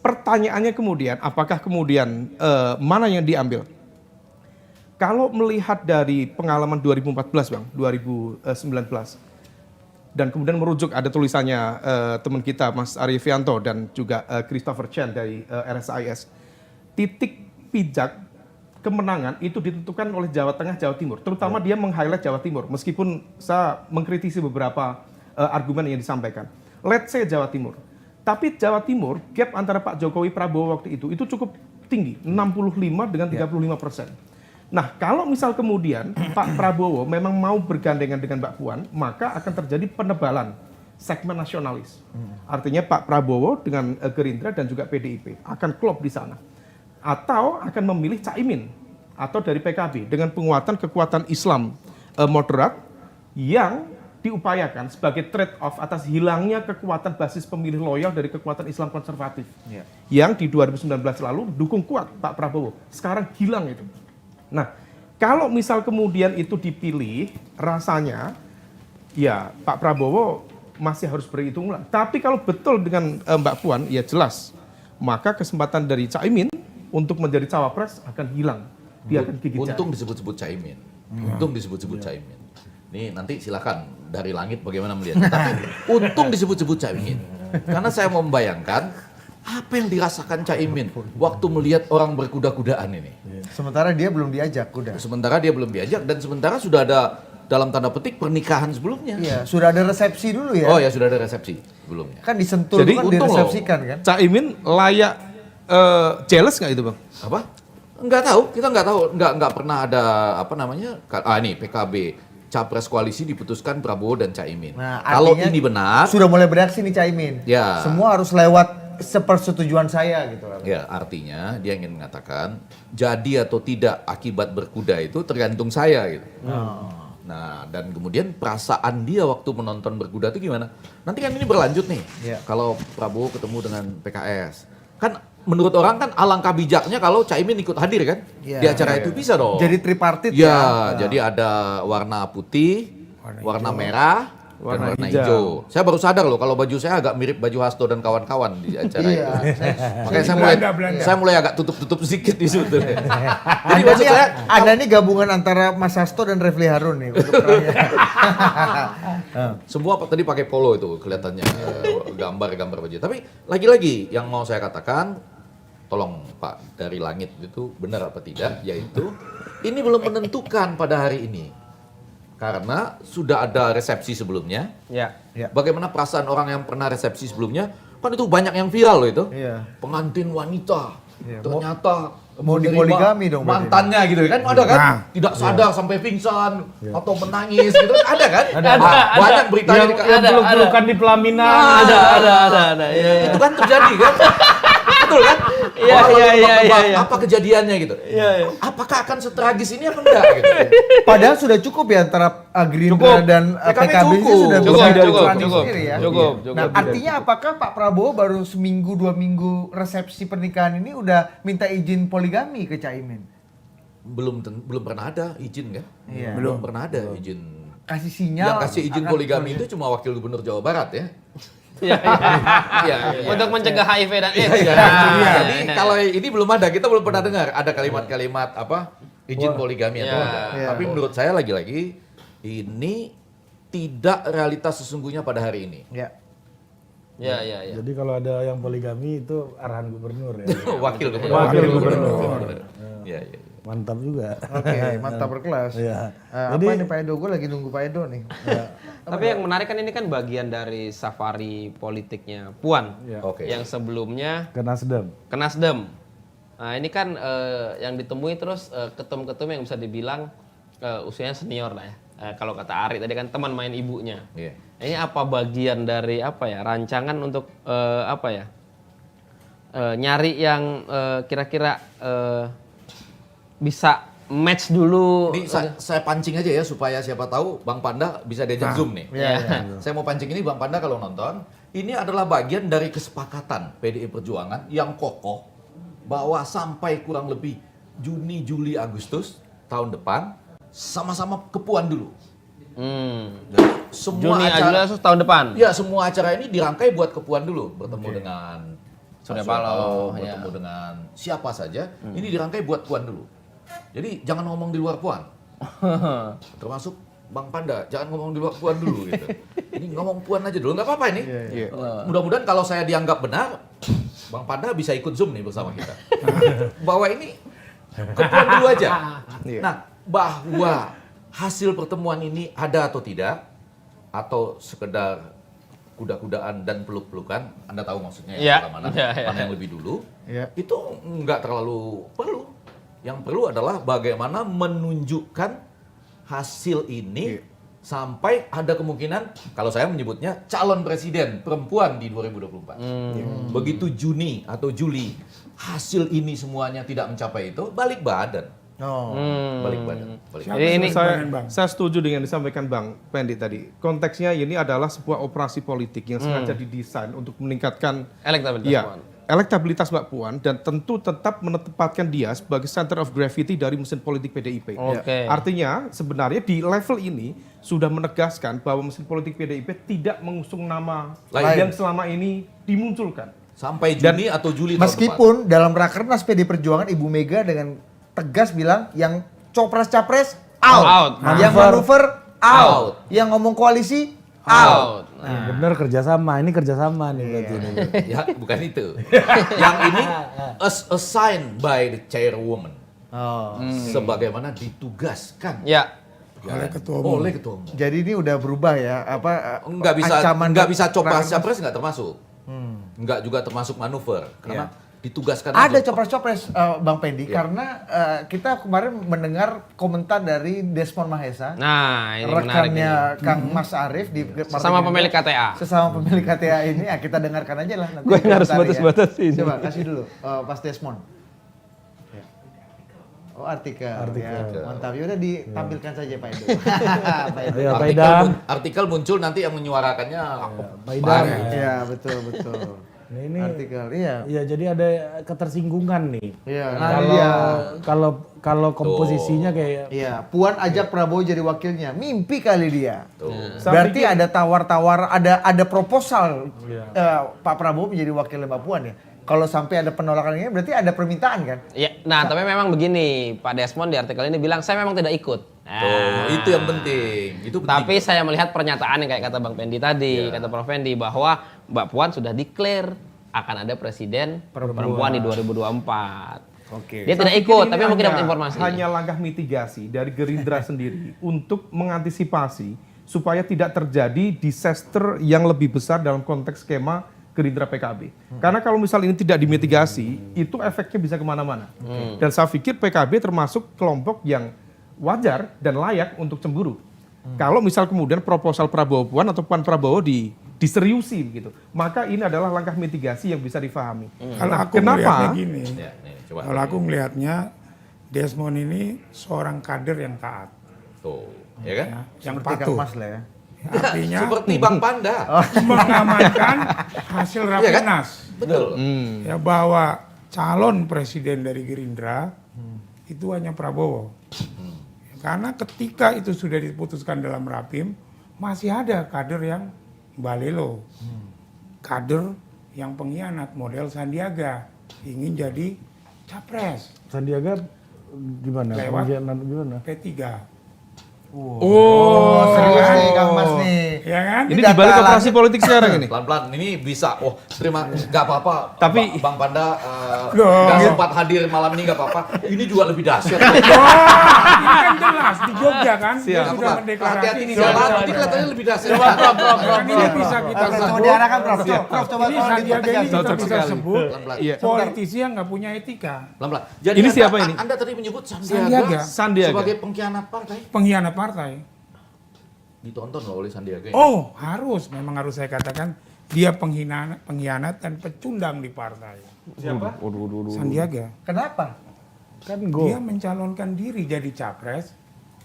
Pertanyaannya kemudian, apakah kemudian mana yang diambil? Kalau melihat dari pengalaman 2014 Bang, 2019, dan kemudian merujuk ada tulisannya teman kita Mas Ariefianto dan juga Christopher Chen dari RSIS, titik pijak kemenangan itu ditentukan oleh Jawa Tengah, Jawa Timur. Terutama dia meng-highlight Jawa Timur, meskipun saya mengkritisi beberapa argumen yang disampaikan. Let's say Jawa Timur. Tapi Jawa Timur, gap antara Pak Jokowi Prabowo waktu itu cukup tinggi, 65 dengan 35%. Nah, kalau misal kemudian Pak Prabowo memang mau bergandengan dengan Mbak Puan, maka akan terjadi penebalan segmen nasionalis. Artinya Pak Prabowo dengan Gerindra dan juga PDIP akan klop di sana. Atau akan memilih Caimin atau dari PKB dengan penguatan kekuatan Islam moderat yang diupayakan sebagai trade off atas hilangnya kekuatan basis pemilih loyal dari kekuatan Islam konservatif. Yang di 2019 lalu dukung kuat Pak Prabowo. Sekarang hilang itu. Nah, kalau misal kemudian itu dipilih, rasanya ya Pak Prabowo masih harus berhitung ulang. Tapi kalau betul dengan Mbak Puan, ya jelas. Maka kesempatan dari Caimin untuk menjadi cawapres akan hilang. Dia akan gigit jari. Untung disebut-sebut Caimin. Untung disebut-sebut Caimin. Ini nanti silakan dari langit bagaimana melihat. Tapi untung disebut-sebut Caimin. Karena saya mau membayangkan apa yang dirasakan Caimin waktu melihat orang berkuda-kudaan ini. Sementara dia belum diajak kuda. Sementara dia belum diajak dan sementara sudah ada dalam tanda petik pernikahan sebelumnya. Iya, sudah ada resepsi dulu ya. Oh ya sudah ada resepsi sebelumnya. Kan disentul Jadi kan untung loh. diresepsikan kan. Caimin layak jealous nggak itu Bang? Apa? Enggak tahu, kita enggak tahu, enggak pernah ada apa namanya? Ini PKB Capres koalisi diputuskan Prabowo dan Caimin. Nah, Kalau artinya ini benar, sudah mulai bereaksi nih Caimin. Ya. Semua harus lewat sepersetujuan saya gitu lah. ya artinya dia ingin mengatakan jadi atau tidak akibat berkuda itu tergantung saya gitu. Nah, dan kemudian perasaan dia waktu menonton berkuda itu gimana? Nanti kan ini berlanjut nih. Iya. Kalau Prabowo ketemu dengan PKS. Kan menurut orang kan alangkah bijaknya kalau Caimin ikut hadir kan? Iya. Di acara itu bisa dong. Jadi tripartit ya. ya. Jadi ada warna putih, warna merah, dan warna hijau. hijau. Saya baru sadar loh kalau baju saya agak mirip baju Hasto dan kawan-kawan di acara Iya. itu. Makanya Belanda. saya mulai agak tutup-tutup sedikit di situ. Jadi Anda maksud nih, saya Anda nih gabungan antara Mas Hasto dan Refli Harun nih untuk perannya. semua tadi pakai polo itu kelihatannya gambar-gambar baju. Tapi lagi-lagi yang mau saya katakan, tolong Pak dari langit itu benar apa tidak, yaitu ini belum menentukan pada hari ini. Karena sudah ada resepsi sebelumnya. Ya. Bagaimana perasaan orang yang pernah resepsi sebelumnya? Kan itu banyak yang viral loh itu. Iya. Pengantin wanita. Iya, Ternyata mau menerima dipoligami dong berarti. mantannya gitu kan ada kan? Nah. Tidak sadar sampai pingsan atau menangis gitu. Ada kan? Ada. Banyak beritanya di Yang peluk-pelukan di pelaminan. Ada. Iya. itu kan terjadi kan? Betul kan? Iya, Orang iya, lalu iya, menebak iya. apa kejadiannya gitu. Iya. Apakah akan setragis ini apa enggak gitu. Padahal sudah cukup ya antara Gerindra dan PKB PKB sih cukup. sudah Cukup, bisa cukup, running cukup. sendiri ya. Cukup. Nah, artinya apakah Pak Prabowo baru seminggu 2 minggu resepsi pernikahan ini udah minta izin poligami ke Caimin? Belum pernah ada izin kan? Iya. Belum pernah ada izin. Kasih sinyal. Yang kasih izin akan poligami itu cuma wakil gubernur Jawa Barat ya. Iya. Iya, Untuk mencegah HIV dan AIDS. Iya. Nah, Jadi kalau ini belum ada, kita belum pernah dengar ada kalimat-kalimat apa izin poligami atau Iya. enggak. Iya. Tapi menurut saya lagi-lagi ini tidak realitas sesungguhnya pada hari ini. Ya. Iya. Jadi kalau ada yang poligami itu arahan gubernur ya. Wakil gubernur. Wakil gubernur. Iya, iya. Mantap juga. Oke, mantap berkelas. Iya. Apa nih Pak Edo? Gue lagi nunggu Pak Edo nih. Tapi yang menarik kan ini kan bagian dari safari politiknya Puan. Oke. Yang sebelumnya Ke Nasdem. ke Nasdem. Nah ini kan yang ditemui terus ketum-ketum yang bisa dibilang usianya senior lah ya. Kalau kata Ari tadi kan teman main ibunya. Iya. Ini apa bagian dari apa ya rancangan untuk apa ya nyari yang kira-kira bisa match dulu. Ini saya pancing aja ya supaya siapa tahu Bang Panda bisa diajak Zoom nih. Iya. Saya mau pancing ini Bang Panda kalau nonton, ini adalah bagian dari kesepakatan PDI Perjuangan yang kokoh bahwa sampai kurang lebih Juni, Juli, Agustus tahun depan sama-sama ke Puan dulu. Jadi semua Juni acara Agustus tahun depan. ya semua acara ini dirangkai buat ke Puan dulu, bertemu dengan Surya Pak Paloh, bertemu ya. dengan siapa saja. Ini dirangkai buat Puan dulu. Jadi jangan ngomong di luar Puan. Termasuk Bang Panda, jangan ngomong di luar Puan dulu gitu. Ini ngomong Puan aja dulu, nggak apa-apa ini. Mudah-mudahan kalau saya dianggap benar, Bang Panda bisa ikut Zoom nih bersama kita. Bahwa ini ke Puan dulu aja. Nah, bahwa hasil pertemuan ini ada atau tidak, atau sekedar kuda-kudaan dan peluk-pelukan, Anda tahu maksudnya Iya. yang mana, Iya. mana yang lebih dulu, Iya. itu nggak terlalu perlu. Yang perlu adalah bagaimana menunjukkan hasil ini sampai ada kemungkinan, kalau saya menyebutnya calon presiden perempuan di 2024. Begitu Juni atau Juli hasil ini semuanya tidak mencapai itu, balik badan. Oh. Balik badan. Balik Siapa badan. Ini sebenarnya, Bang? Saya setuju dengan yang disampaikan Bang Pendi tadi. Konteksnya ini adalah sebuah operasi politik yang sengaja didesain untuk meningkatkan elektabilitas Puan. elektabilitas Mbak Puan dan tentu tetap menempatkan dia sebagai center of gravity dari mesin politik PDIP. Oke. Artinya sebenarnya di level ini sudah menegaskan bahwa mesin politik PDIP tidak mengusung nama Lain. yang selama ini dimunculkan. Sampai Juni atau Juli tahun depan. Meskipun dalam Rakernas PD Perjuangan Ibu Mega dengan tegas bilang yang copres-capres out. Out. Yang manuver out. Out. Yang ngomong koalisi out. Bener kerjasama. Ini kerjasama nih berarti ini. Ya, bukan itu. Yang ini assigned by the chairwoman. Oh. Sebagaimana ditugaskan Ya. Oleh Ketua Umum. oleh ketua umum. Jadi ini udah berubah ya apa Nggak bisa ancaman nggak bisa Rakernas. copres nggak termasuk. Nggak juga termasuk manuver karena ditugaskan Ada aja. copres-copres Bang Pendi karena kita kemarin mendengar komentar dari Desmond Mahesa. Nah, ini menarik ini. Rekannya Kang Mas Arief di Partai Sesama Gerindra. pemilik KTA. Sesama pemilik KTA ini ya kita dengarkan aja lah nanti. Gue harus komentarnya. batas-batasin. Coba kasih dulu Pas Desmond. Oh, artikel. Ya, mantap. Ya udah ditampilkan saja Pak Edo. Pak Edo. Ayo, Pak Artikel, Idam. artikel muncul nanti yang menyuarakannya Pak Idam. Iya, betul. Nah, ini Artikel. Iya. ya jadi ada ketersinggungan nih. Iya, Kalau komposisinya kayak Iya, Puan ajak Prabowo jadi wakilnya. Mimpi kali dia. Saya Berarti pikir- ada tawar-tawar, ada proposal Pak Prabowo menjadi wakil Mbak Puan ya. Kalau sampai ada penolakan ini berarti ada permintaan kan? Ya, nah tapi memang begini, Pak Desmond di artikel ini bilang saya memang tidak ikut. Nah, Tuh, itu yang penting. Itu penting. tapi saya melihat pernyataan yang kayak kata Bang Pendi tadi, kata Prof Pendi bahwa Mbak Puan sudah declare akan ada presiden perempuan di 2024. Oke. Dia tidak Saya pikir ikut, ini tapi mungkin dapat hanya- informasi. Hanya langkah mitigasi dari Gerindra sendiri untuk mengantisipasi supaya tidak terjadi disaster yang lebih besar dalam konteks skema Gerindra PKB. Karena kalau misal ini tidak dimitigasi, itu efeknya bisa kemana-mana. Dan saya pikir PKB termasuk kelompok yang wajar dan layak untuk cemburu. Kalau misal kemudian proposal Prabowo Puan atau Puan Prabowo diseriusi gitu, maka ini adalah langkah mitigasi yang bisa difahami. Kalau Nah, aku melihatnya kenapa? gini, Ya, nih, coba. kalau aku melihatnya Desmond ini seorang kader yang taat, Tuh, ya kan? ya, yang Seperti Kang patuh. Mas lah ya. Artinya Seperti Bang Panda. mengamankan hasil Iya kan? Rapimnas. Betul. Ya bahwa calon presiden dari Gerindra itu hanya Prabowo. Karena ketika itu sudah diputuskan dalam Rapim, masih ada kader yang balelo. Kader yang pengkhianat model Sandiaga ingin jadi capres Sandiaga gimana? Lewat. Gimana? P3. Oh, serius nih Kang Mas nih. Ya kan? Ini dibalik operasi politik sekarang ini. Pelan-pelan ini bisa. Oh, nggak apa-apa. Tapi- Bang Panda Loh. nggak sempat hadir malam ini nggak apa-apa. Ini juga lebih dahsyat. Oh, ini kan jelas di Jogja kan, dia Siap. sudah Hati-hati mendeklarasikan. di jalan, nanti kelihatannya lebih dahsyat. Kan ini bisa kita Coba sebut. diarahkan Prof. Prof, coba Ini tolong Sandiaga ini kita Cocok bisa sekali. sebut Pelan-pelan. Iya. politisi yang nggak punya etika, Pelan-pelan. Jadi Ini anda, siapa ini? Anda tadi menyebut Sandiaga. Sandiaga. sebagai pengkhianat partai. pengkhianat partai. Ditonton loh oleh Sandiaga. ini. Oh, memang harus saya katakan dia pengkhianat dan pecundang di partai. Siapa? Sandiaga. Kenapa? Kan Dia mencalonkan diri jadi capres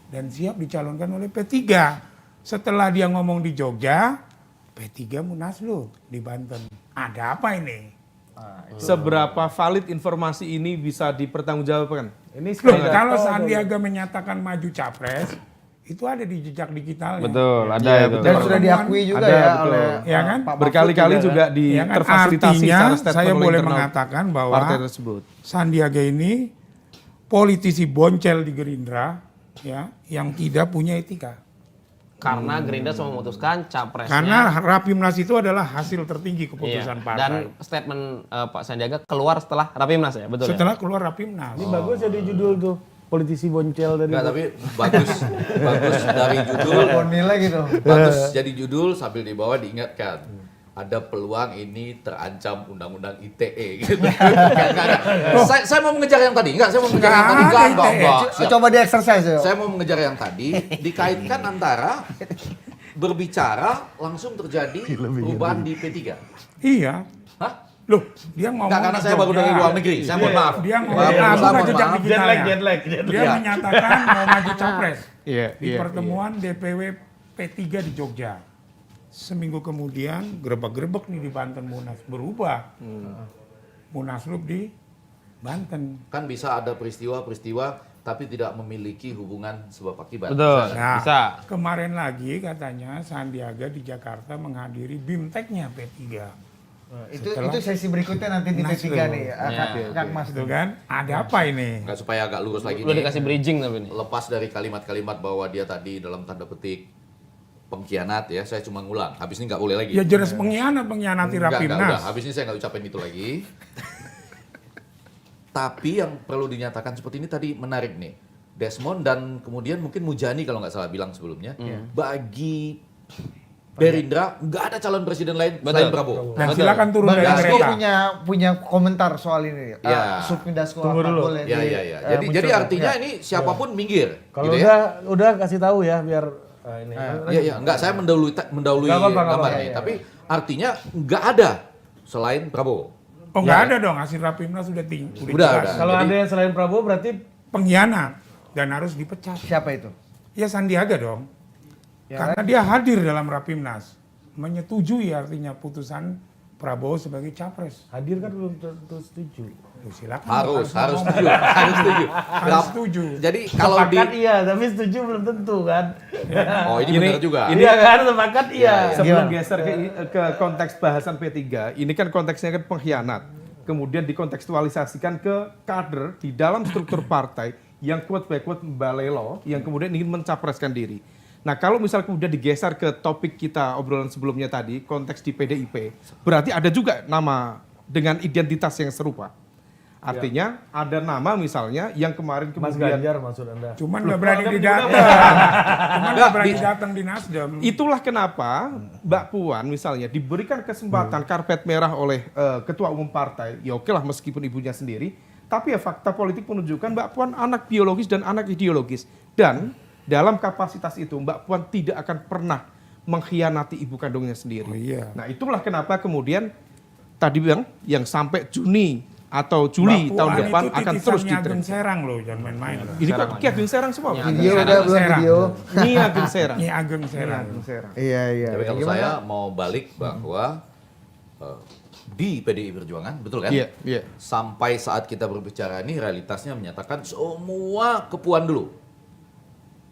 dan siap dicalonkan oleh P3. Setelah dia ngomong di Jogja, P3 munaslup di Banten. Ada apa ini? Seberapa valid informasi ini bisa dipertanggungjawabkan? Ini Loh, kalau Sandiaga menyatakan maju capres, itu ada di jejak digitalnya. Betul, ada Iya, itu. betul. Dan sudah diakui juga Ada, ya betul. oleh Ya kan? Pak Mahfud Berkali-kali juga Ya kan? terfasilitasi Artinya secara statement saya oleh boleh internal mengatakan bahwa partai tersebut. Sandiaga ini politisi boncel di Gerindra, ya, yang tidak punya etika. Karena Gerindra sudah memutuskan capresnya. Karena Rapimnas itu adalah hasil tertinggi Iya. keputusan Dan partai. statement Pak Sandiaga keluar setelah Rapimnas ya, betul ya? Setelah keluar Rapimnas. Ini bagus jadi judul tuh politisi boncel dari. Enggak, tapi bagus dari judul. nilai gitu. Bagus jadi judul sambil di bawah diingatkan. Ada peluang ini terancam undang-undang ITE gitu. Enggak. Saya mau mengejar yang tadi. Enggak, saya mau mengejar yang tadi. Nggak ada Enggak. ITE. Siap. Coba di exercise ya. Saya mau mengejar yang tadi, dikaitkan antara berbicara langsung terjadi perubahan di P3. Iya. Hah? Loh, dia ngomong Enggak, karena di saya baru Jogja. dari luar negeri. Saya mohon maaf. Dia ngomong, Maaf, bukan mohon jejak maaf. digitalnya. Dia Iya. menyatakan mau maju capres. Iya, Di pertemuan DPW P3 di Jogja. Seminggu kemudian gerebek-gerebek nih di Banten Munas. Berubah. Munaslup di Banten. Kan bisa ada peristiwa-peristiwa tapi tidak memiliki hubungan sebab akibat. Betul, Nah, bisa. kemarin lagi katanya Sandiaga di Jakarta menghadiri BIMTEK-nya P3. Itu sesi berikutnya nanti di P3 nih Kang Mas. Itu kan, ada apa ini? Enggak, supaya agak lurus lagi Udah nih. dikasih bridging tapi nih. Lepas dari kalimat-kalimat bahwa dia tadi dalam tanda petik pengkhianat ya, saya cuma ngulang. Habis ini nggak boleh lagi. Ya jelas pengkhianati Enggak, Rapimnas. udah. Habis ini saya nggak ucapin itu lagi. Tapi yang perlu dinyatakan seperti ini tadi menarik nih. Desmond dan kemudian mungkin Mujani kalau nggak salah bilang sebelumnya. Bagi Gerindra nggak ada calon presiden lain selain Prabowo. Dan silakan turun Bang dari Dasko kereta. punya komentar soal ini. Ya. Supin Dasko Tunggu apa dulu. boleh Ya, di- ya, ya. eh, Jadi munculkan? artinya Ya. ini siapapun minggir. Kalau gitu ya. udah kasih tahu ya biar ini. Iya, enggak, saya mendahului Nggak apa-apa, nggak gambar apa-apa, nih. iya, Tapi artinya enggak ada selain Prabowo. Oh nggak ada dong, hasil Rapimnas sudah tinggi. Udah, jelas. udah. Kalau Jadi- ada yang selain Prabowo berarti pengkhianat dan harus dipecat. Siapa itu? Ya Sandiaga dong. Ya Karena dia hadir dalam Rapimnas, menyetujui artinya putusan Prabowo sebagai capres. Hadir kan belum tentu setuju. Loh, silakan. Harus ngomong. setuju, harus setuju. Harus setuju. Jadi kalau di Sepakat iya, tapi setuju belum tentu kan. oh ini benar juga. Iya kan, sepakat iya. Sebelum Gimana? geser ke konteks bahasan P3, ini kan konteksnya kan pengkhianat. Kemudian dikontekstualisasikan ke kader di dalam struktur partai yang quote by quote balelo, yang kemudian ingin mencapreskan diri. Nah kalau misal kemudian digeser ke topik kita obrolan sebelumnya tadi, konteks di PDIP, berarti ada juga nama dengan identitas yang serupa. Artinya ada nama misalnya yang kemarin Mas kemudian Ganjar maksud Anda. Cuman nggak berani kan didatang. Cuman nggak berani datang di Nasdem. itulah kenapa Mbak Puan misalnya diberikan kesempatan karpet merah oleh ketua umum partai, ya oke lah meskipun ibunya sendiri, tapi ya fakta politik menunjukkan Mbak Puan anak biologis dan anak ideologis. Dan dalam kapasitas itu Mbak Puan tidak akan pernah mengkhianati ibu kandungnya sendiri. Oh iya. Nah itulah kenapa kemudian tadi bilang yang sampai Juni atau Juli Mbak tahun Puan depan itu akan titisannya terus Ageng ditren. Serang loh, jangan main-main loh. Ini kok Ki Ageng Serang semua? Video udah belum Serang. video. Ini Ageng Serang. Ini Ageng Serang. Ageng Serang. Iya iya. Tapi kalau Gimana? saya mau balik bahwa di PDI Perjuangan, betul kan? Iya, iya. Sampai saat kita berbicara ini realitasnya menyatakan semua ke Puan dulu.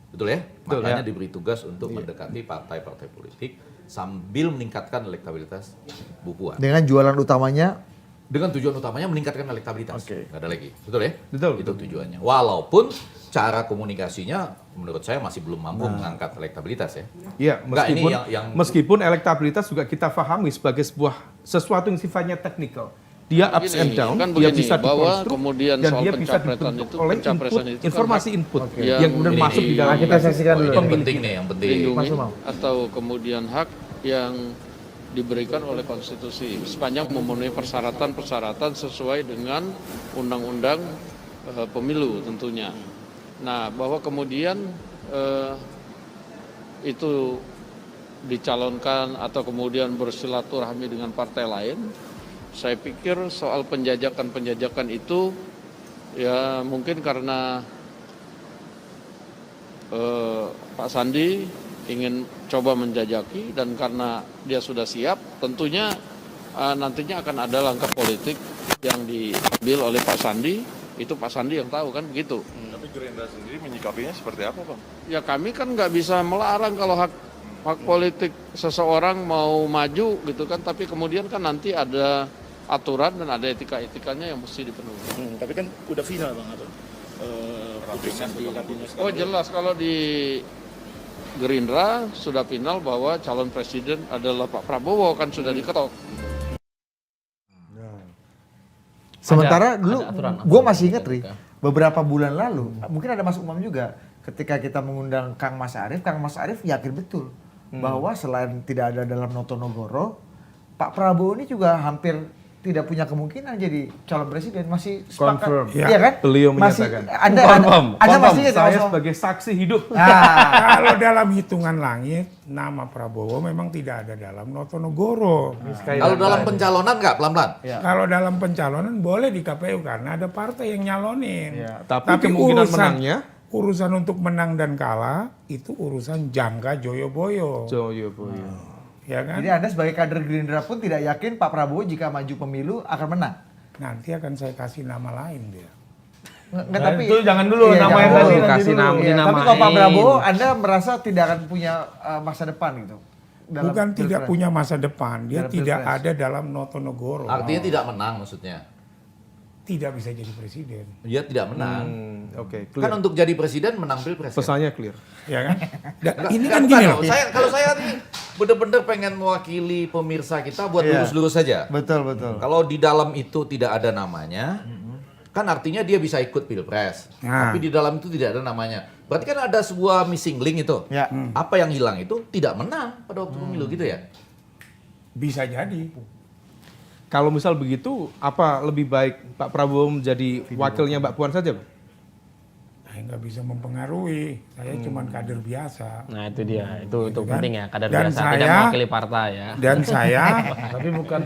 Betul ya? Betul, Makanya ya. diberi tugas untuk mendekati partai-partai politik sambil meningkatkan elektabilitas Bu Puan. Dengan jualan utamanya Dengan tujuan utamanya meningkatkan elektabilitas. Oke. Nggak ada lagi. Betul ya? Betul, Itu betul. tujuannya. Walaupun cara komunikasinya menurut saya masih belum mampu mengangkat elektabilitas ya. Iya, Enggak, ini meskipun yang- meskipun elektabilitas juga kita pahami sebagai sesuatu yang sifatnya teknikal. Dia ups Begini, and down, kan dia begini, bisa bahwa dikonstruk, kemudian dan soal dia bisa pencapresan dibentuk itu- oleh pencapresan input, itu kan informasi hak input yang yang kemudian ini masuk di dalam Nah, kita saksikan Oh, dulu. ini yang pemilih. penting nih, yang penting. lindungi Mas Umam. atau kemudian hak yang diberikan oleh konstitusi sepanjang memenuhi persyaratan-persyaratan sesuai dengan undang-undang pemilu tentunya. Nah, bahwa kemudian itu dicalonkan atau kemudian bersilaturahmi dengan partai lain, saya pikir soal penjajakan itu ya mungkin karena Pak Sandi ingin coba menjajaki dan karena dia sudah siap, tentunya nantinya akan ada langkah politik yang diambil oleh Pak Sandi, itu Pak Sandi yang tahu kan begitu. Tapi Gerindra sendiri menyikapinya seperti apa, Bang? Ya kami kan nggak bisa melarang kalau hak politik seseorang mau maju gitu kan, tapi kemudian kan nanti ada aturan dan ada etika-etikanya yang mesti dipenuhi. Tapi kan udah final, Bang, atau putusan di Rapimnas. Oh jelas kalau di Gerindra sudah final bahwa calon presiden adalah Pak Prabowo kan sudah diketok. Sementara Ada dulu aturan gue masih inget dan Ri, juga. beberapa bulan lalu, mungkin ada Mas Umam juga, ketika kita mengundang Kang Mas Arief yakin betul bahwa selain tidak ada dalam Notonegoro, Pak Prabowo ini juga hampir tidak punya kemungkinan jadi calon presiden, masih sepakat. Confirm. Ya. Iya kan? Beliau Masih, menyatakan. Anda Confirm. masih ingat Saya Mas Umam? sebagai saksi hidup. Nah, Kalau dalam hitungan langit, nama Prabowo memang tidak ada dalam Notonegoro. Kalau dalam pencalonan nggak pelan-pelan? Kalau dalam pencalonan boleh di KPU karena ada partai yang nyalonin. Tapi kemungkinan menangnya urusan untuk menang dan kalah itu urusan jangka Joyoboyo. Joyoboyo. Ya kan? jadi Anda sebagai kader Gerindra pun tidak yakin Pak Prabowo jika maju pemilu akan menang. Nanti akan saya kasih nama lain dia. Nggak, Nah, itu jangan dulu, nama jangan yang dulu. tadi nanti Kasih dulu. nama. Iya, tapi dinamain. kalau Pak Prabowo, Anda merasa tidak akan punya masa depan gitu? dalam Bukan tidak pilpres? punya masa depan, dia Dalam tidak pilpres. ada dalam Notonegoro. Artinya tidak menang maksudnya. Tidak bisa jadi presiden. Dia tidak menang. Oke, Kan clear. untuk jadi presiden menang pilpres. kan? Pesannya clear. Ya kan? Enggak, Ini enggak, kan bukan gini loh. loh. Kalau saya nih bener-bener pengen mewakili pemirsa kita buat Iya. lurus-lurus saja. Betul, betul. Kalau di dalam itu tidak ada namanya, kan artinya dia bisa ikut pilpres. Nah. Tapi di dalam itu tidak ada namanya. Berarti kan ada sebuah missing link itu. Ya. Apa yang hilang itu tidak menang pada waktu pemilu gitu ya. Bisa jadi. Kalau misal begitu, apa lebih baik Pak Prabowo menjadi wakilnya Mbak Puan saja, Pak? Nah, Saya nggak bisa mempengaruhi. Saya cuma kader biasa. Nah itu dia, itu Gitu kan. penting ya, kader Dan biasa tidak saya- mewakili partai ya. Dan saya,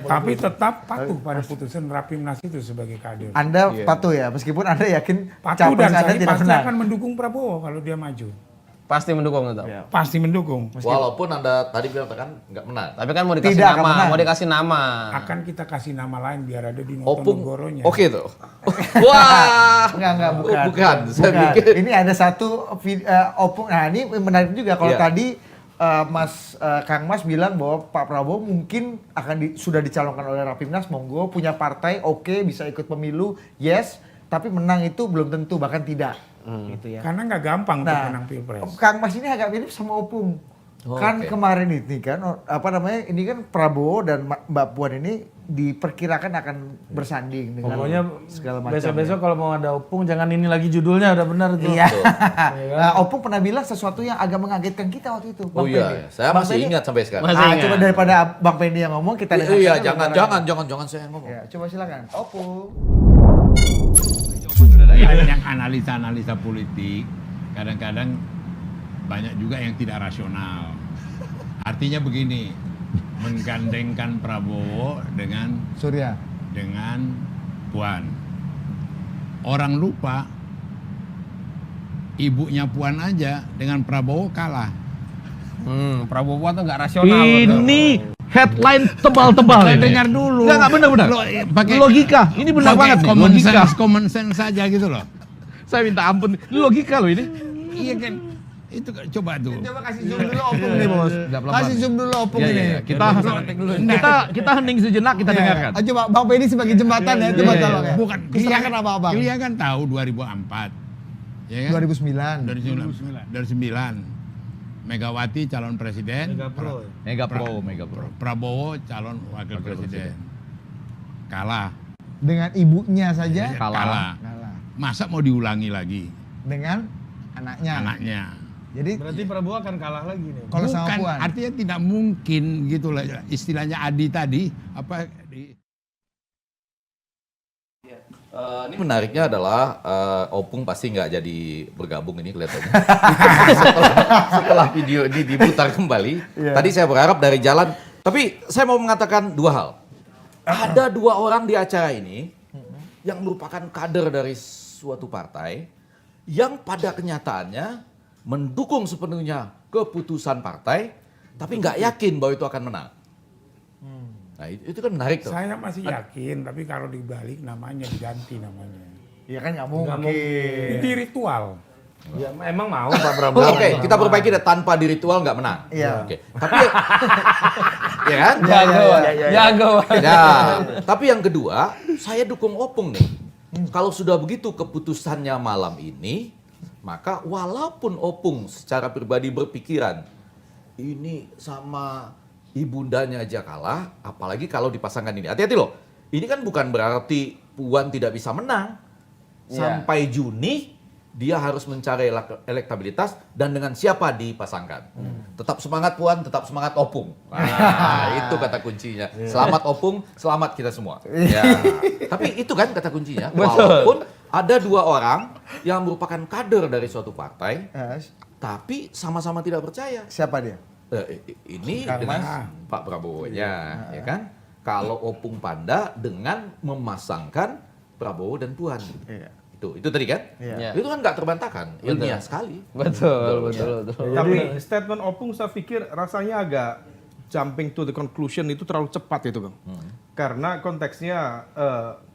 Tapi tetap patuh pada putusan Rapimnas itu sebagai kader. Anda patuh ya, meskipun Anda yakin Patuh capres dan Anda saya tidak pasti benar. akan mendukung Prabowo kalau dia maju. Pasti mendukung itu. Pasti mendukung. Walaupun Anda tadi bilang kan nggak menang. Tapi kan mau dikasih Tidak akan nama, menang. mau dikasih nama. Akan kita kasih nama lain biar ada di Opung, Notonegoronya. oke tuh. Wah, Enggak, bukan. Bukan, saya Bukan. pikir. Ini ada satu opung. Nah, ini menarik juga kalau Iya. tadi Kang Mas bilang bahwa Pak Prabowo mungkin akan sudah dicalonkan oleh Rapimnas, monggo punya partai, oke, bisa ikut pemilu, yes, tapi menang itu belum tentu, bahkan tidak. Gitu ya. Karena nggak gampang untuk Nah, menang pilpres. Kang Mas ini agak mirip sama Opung. Oh, Kan oke. kemarin ini kan ini kan Prabowo dan Mbak Puan ini diperkirakan akan bersanding dengan pokoknya segala macam. besok-besok kalau mau ada opung jangan ini lagi judulnya udah benar tuh. Iya. Nah, Opung pernah bilang sesuatu yang agak mengagetkan kita waktu itu. Oh Bang iya, Pendi. saya Bang masih Pendi- ingat sampai sekarang. Masih ingat. Coba daripada Bang Pendi yang ngomong kita dengarkan. Iya, dulu jangan saya yang ngomong. Ya, coba silakan. Opung. Banyak analisa-analisa politik, kadang-kadang banyak juga yang tidak rasional. Artinya begini, menggandengkan Prabowo dengan Surya. Puan. Orang lupa ibunya Puan aja dengan Prabowo kalah. Prabowo tuh nggak rasional. Ini headline tebal-tebal ini. Dengar dulu. Enggak benar-benar. Pakai Logika. Ini benar pakai banget nih, common logika. sense, common sense saja gitu loh. Saya minta ampun. Ini logika loh ini. Iya kan? Itu coba tuh. Coba kasih zoom dulu Opung nih, Bos. Kasih zoom dulu Opung Iya, ini. iya, kita hening sejenak, kita dengarkan. Coba Bang Pendi sebagai jembatan ya, coba tolong ya. Bukan, Silakan apa-apa. Dia kan tahu 2004. Ya kan? 2009. 2009. Megawati calon presiden. Mega Pro. Prabowo calon wakil presiden. Kalah. Dengan ibunya saja Kalah. kalah. Masa mau diulangi lagi Dengan anaknya. anaknya? Jadi Berarti Prabowo akan kalah lagi nih. kalau sama Bukan, Puan. artinya tidak mungkin gitu lah istilahnya Adi tadi apa Ini menariknya adalah Opung pasti nggak jadi bergabung ini kelihatannya. setelah video ini diputar kembali. Tadi saya berharap dari jalan. Tapi saya mau mengatakan dua hal. Ada dua orang di acara ini yang merupakan kader dari suatu partai yang pada kenyataannya mendukung sepenuhnya keputusan partai, tapi nggak yakin bahwa itu akan menang. Nah itu kan menarik tuh. Saya masih yakin, tapi kalau dibalik namanya diganti namanya. Iya kan nggak mungkin. Ini ritual. Ya, emang mau Pak Prabowo. Oke, kita perbaiki deh, tanpa di ritual nggak menang. Iya. Oke, tapi ya kan? Jago. Ya, tapi yang kedua, saya dukung Opung nih. Kalau sudah begitu keputusannya malam ini, maka walaupun Opung secara pribadi berpikiran ini sama ibundanya aja kalah, apalagi kalau dipasangkan ini. Hati-hati loh. Ini kan bukan berarti Puan tidak bisa menang. Sampai Juni dia harus mencari elektabilitas dan dengan siapa dipasangkan. Tetap semangat Puan, tetap semangat Opung. Nah, itu kata kuncinya. Selamat Opung, selamat kita semua. Ya. Tapi itu kan kata kuncinya. Walaupun ada dua orang yang merupakan kader dari suatu partai, Yes. tapi sama-sama tidak percaya. Siapa dia? Ini Kang dengan Pak Prabowo-nya, ya kan? Kalau Opung Panda dengan memasangkan Prabowo dan Puan. Iya. Itu tadi kan? Iya. Itu kan nggak terbantahkan, ilmiah sekali. Betul. Tapi statement Opung saya pikir rasanya agak jumping to the conclusion itu terlalu cepat itu Bang. Karena konteksnya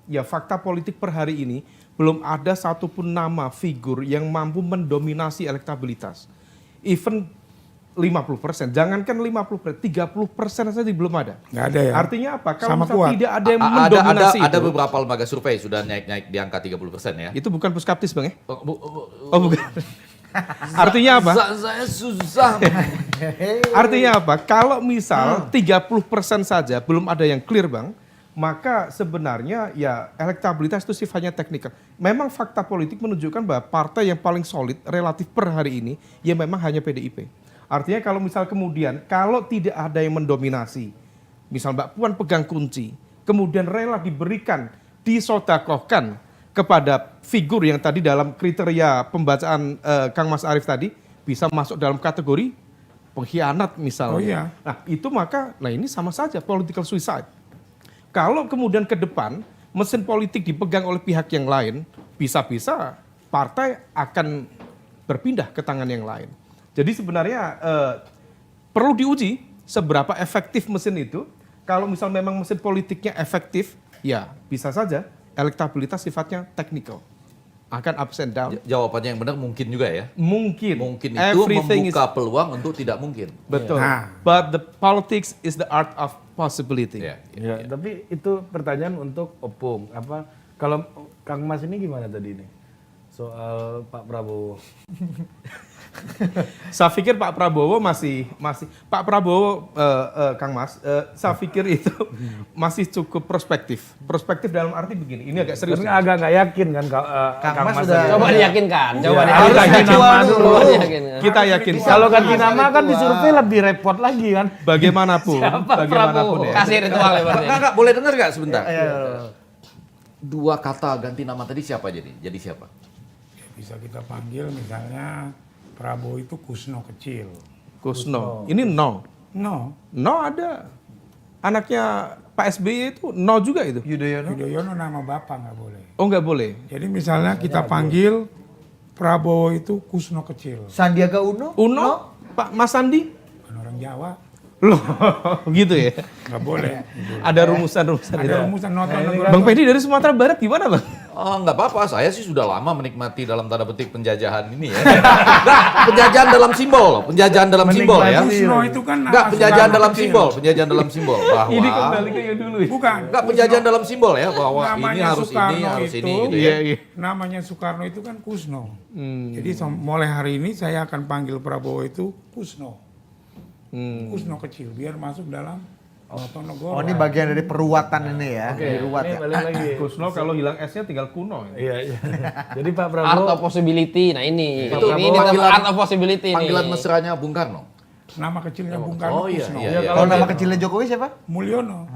ya fakta politik per hari ini belum ada satupun nama figur yang mampu mendominasi elektabilitas. Even 50%, jangankan 50%, 30% saja belum ada. Nggak ada ya. Artinya apa? Kalau Sama misal kuat. tidak ada yang mendominasi Ada itu, beberapa lembaga survei sudah naik di angka 30% ya. itu bukan puskaptis Bang ya? Oh, bukan. Artinya apa? Saya susah. Artinya apa? Kalau misal 30% saja belum ada yang clear Bang, maka sebenarnya ya elektabilitas itu sifatnya teknikal. Memang fakta politik menunjukkan bahwa partai yang paling solid relatif per hari ini ya memang hanya PDIP. Artinya kalau misal kemudian kalau tidak ada yang mendominasi, misal Mbak Puan pegang kunci, kemudian rela diberikan, disodakohkan kepada figur yang tadi dalam kriteria pembacaan Kang Mas Arief tadi bisa masuk dalam kategori pengkhianat misalnya. Oh iya. Nah itu nah ini sama saja political suicide. Kalau kemudian ke depan mesin politik dipegang oleh pihak yang lain, bisa-bisa partai akan berpindah ke tangan yang lain. Jadi sebenarnya perlu diuji seberapa efektif mesin itu. Kalau misal memang mesin politiknya efektif, ya bisa saja elektabilitas sifatnya teknikal. Akan ups and down. Jawabannya yang benar mungkin juga ya. Mungkin. Mungkin itu Everything membuka peluang untuk tidak mungkin. Betul. Nah. But the politics is the art of possibility. Ya, Ya, tapi itu pertanyaan untuk opung. Kalau Kang Mas ini gimana tadi ini? Soal Pak Prabowo. Saya pikir Pak Prabowo masih Pak Prabowo Kang Mas, saya pikir itu masih cukup prospektif. Prospektif dalam arti begini, ini agak serius. Karena agak nggak yakin kan Kang Mas Mas udah- tadi. Coba diyakinkan, coba Ya, diyakinkan. harus ganti nama dulu. Coba diyakinkan. Kita yakin Kalau ganti nama kan di survei lebih repot lagi kan. bagaimanapun ya. Kasih ritual ya berarti. Enggak, boleh dengar nggak sebentar? Dua kata ganti nama tadi siapa jadi? Jadi siapa? Bisa kita panggil misalnya Prabowo itu Kusno kecil. Kusno. Ini no. No ada. Anaknya Pak SBY itu no juga itu. Yudhoyono nama bapak nggak boleh. Oh nggak boleh. Jadi misalnya kita panggil Prabowo itu Kusno kecil. Sandiaga Uno? Uno, Pak Mas Sandi. Bukan orang Jawa. Loh, gitu ya. Nggak boleh. Ada rumusan-rumusan itu. Ada rumusan nonton negara. Bang Pedi dari Sumatera Barat gimana, Bang? Oh, nggak apa-apa, saya sih sudah lama menikmati dalam tanda petik penjajahan ini ya. Nggak, penjajahan dalam simbol, penjajahan dalam simbol ya. Kusno itu kan nama Enggak, penjajahan Soekarno dalam kecil. simbol, penjajahan dalam simbol bahwa Ini kembali ke yang dulu ya. Bukan. enggak penjajahan dalam simbol ya bahwa ini Namanya harus Soekarno ini harus itu, ini gitu Iya, ya. iya. Namanya Soekarno itu kan Kusno. Jadi mulai hari ini saya akan panggil Prabowo itu Kusno. Kusno kecil biar masuk dalam Notonegoro. Oh ini bagian dari peruatan ini ya. Diruat Ini ya. balik lagi. Kusno kalau hilang S-nya tinggal kuno. Ya. Iya. Jadi Pak Art Prabowo of possibility. Nah ini. Itu ini panggilan- art of possibility ini. Panggilan mesranya Bung Karno. Nama kecilnya Bung Karno Oh, iya, Kusno. iya. Kalau nama kecilnya Jokowi siapa? Mulyono.